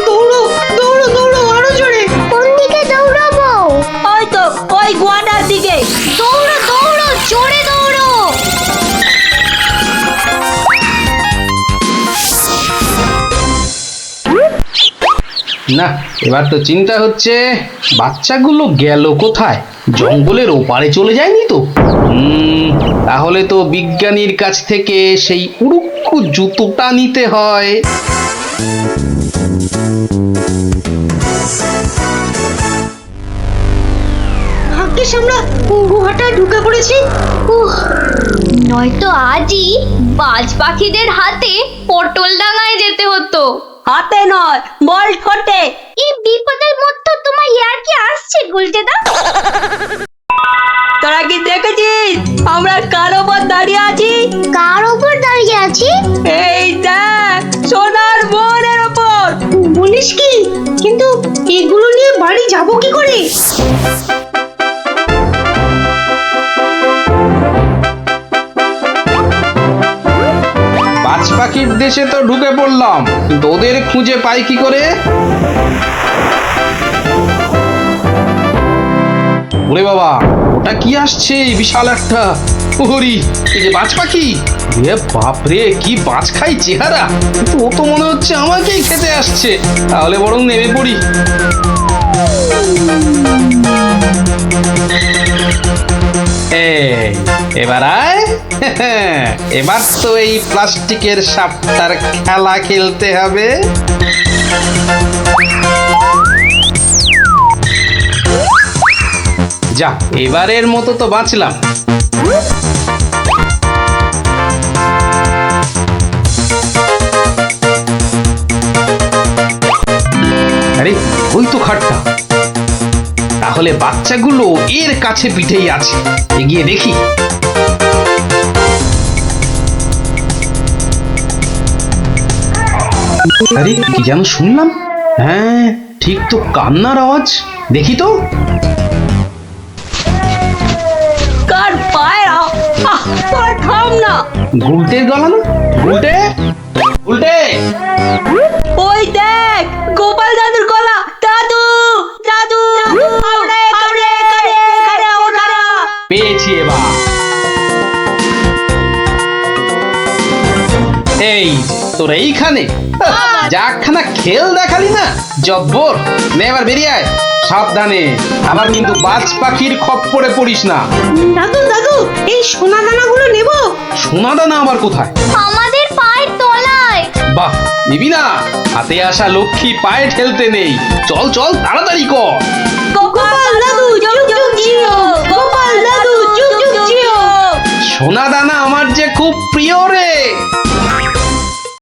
Speaker 6: দৌড়ো দৌড়ো দৌড়ো, আরো জোরে। কোন দিকে দৌড়াবো? ওই তো ওই গোয়াটার দিকে। দৌড়ো দৌড়ো, জোরে দৌড়ো।
Speaker 2: না, এবার তো চিন্তা হচ্ছে বাচ্চাগুলো গেল কোথায়? জঙ্গলের ওপারে চলে যায়নি তো? তাহলে তো বিজ্ঞানীর কাছ থেকে সেই উড়ুক্কু জুতোটা নিতে হয়।
Speaker 6: ভাগ্যিস আমরা গুহাটা ঢুকে পড়েছি। নয়তো আজই বাজ পাখিদের হাতে পটল ডাঙায় যেতে হতো। হাতে নয়, বল ঠোঁটে। এই বিপদের মধ্যে তোমার ইয়ার কি আসছে গুলটে দা? তোরা কি দেখেছিস আমরা কার ওপর দাঁড়িয়ে আছি? কার ওপর দাঁড়িয়ে আছি? এই দেখ, সোনার বোনের ওপর। বলিস কি? কিন্তু এগুলো নিয়ে বাড়ি যাব কি করে?
Speaker 2: বাজ পাখির দেশে তো ঢুকে পড়লাম, কিন্তু ওদের খুঁজে পাই কি করে? ওরে বাবা, ওটা কি আসছে? বিশাল একটা। ওরি এই যে বাজ পাখি, এ বাপরে কি বাজ খাই চেহারা, কিন্তু ও তো মনে হচ্ছে আমাকেই খেতে আসছে, তাহলে বরং নেমে পড়ি। এই, এবার আয়। এবার তো এই প্লাস্টিকের সাপটার খেলা খেলতে হবে। যা, এবারের মতো তো বাঁচলাম। আরে ওই তো খাটটা, তাহলে বাচ্চাগুলো এর কাছে পিঠেই আছে, এগিয়ে দেখি। আরে কি যেন শুনলাম, হ্যাঁ ঠিক তো, কান্নার আওয়াজ, দেখি তো।
Speaker 6: কার পায়রা তোর থাম না।
Speaker 2: গুলটের গলা না? গুলটে, গুলটে,
Speaker 6: ওই দেখ গোপাল দাদুর গলা। দাদু দাদু আউড়ে আউড়ে করে করে ওঠারা।
Speaker 2: পেয়েছি এবার। এই তোর এইখানে যাখানা খেল দেখালি না, জব্বর। নে এবার বেরিয়ে আয় সাবধানে, আবার কিন্তু বাজ পাখির খপ্পরে পড়িস না।
Speaker 6: দাদু দাদু এই সোনা দানাগুলো নেব।
Speaker 2: সোনা দানা আবার কোথায়?
Speaker 1: আমাদের পায়ের তলায়।
Speaker 2: বাহ, নিবি না? হাতে আসা লক্ষ্মী পায়ে ঠেলতে নেই, চল চল তাড়াতাড়ি কর।
Speaker 6: গোপাল দাদু যুগ যুগ জিও। গোপাল দাদু যুগ যুগ জিও।
Speaker 2: সোনা দানা আমার যে খুব প্রিয় রে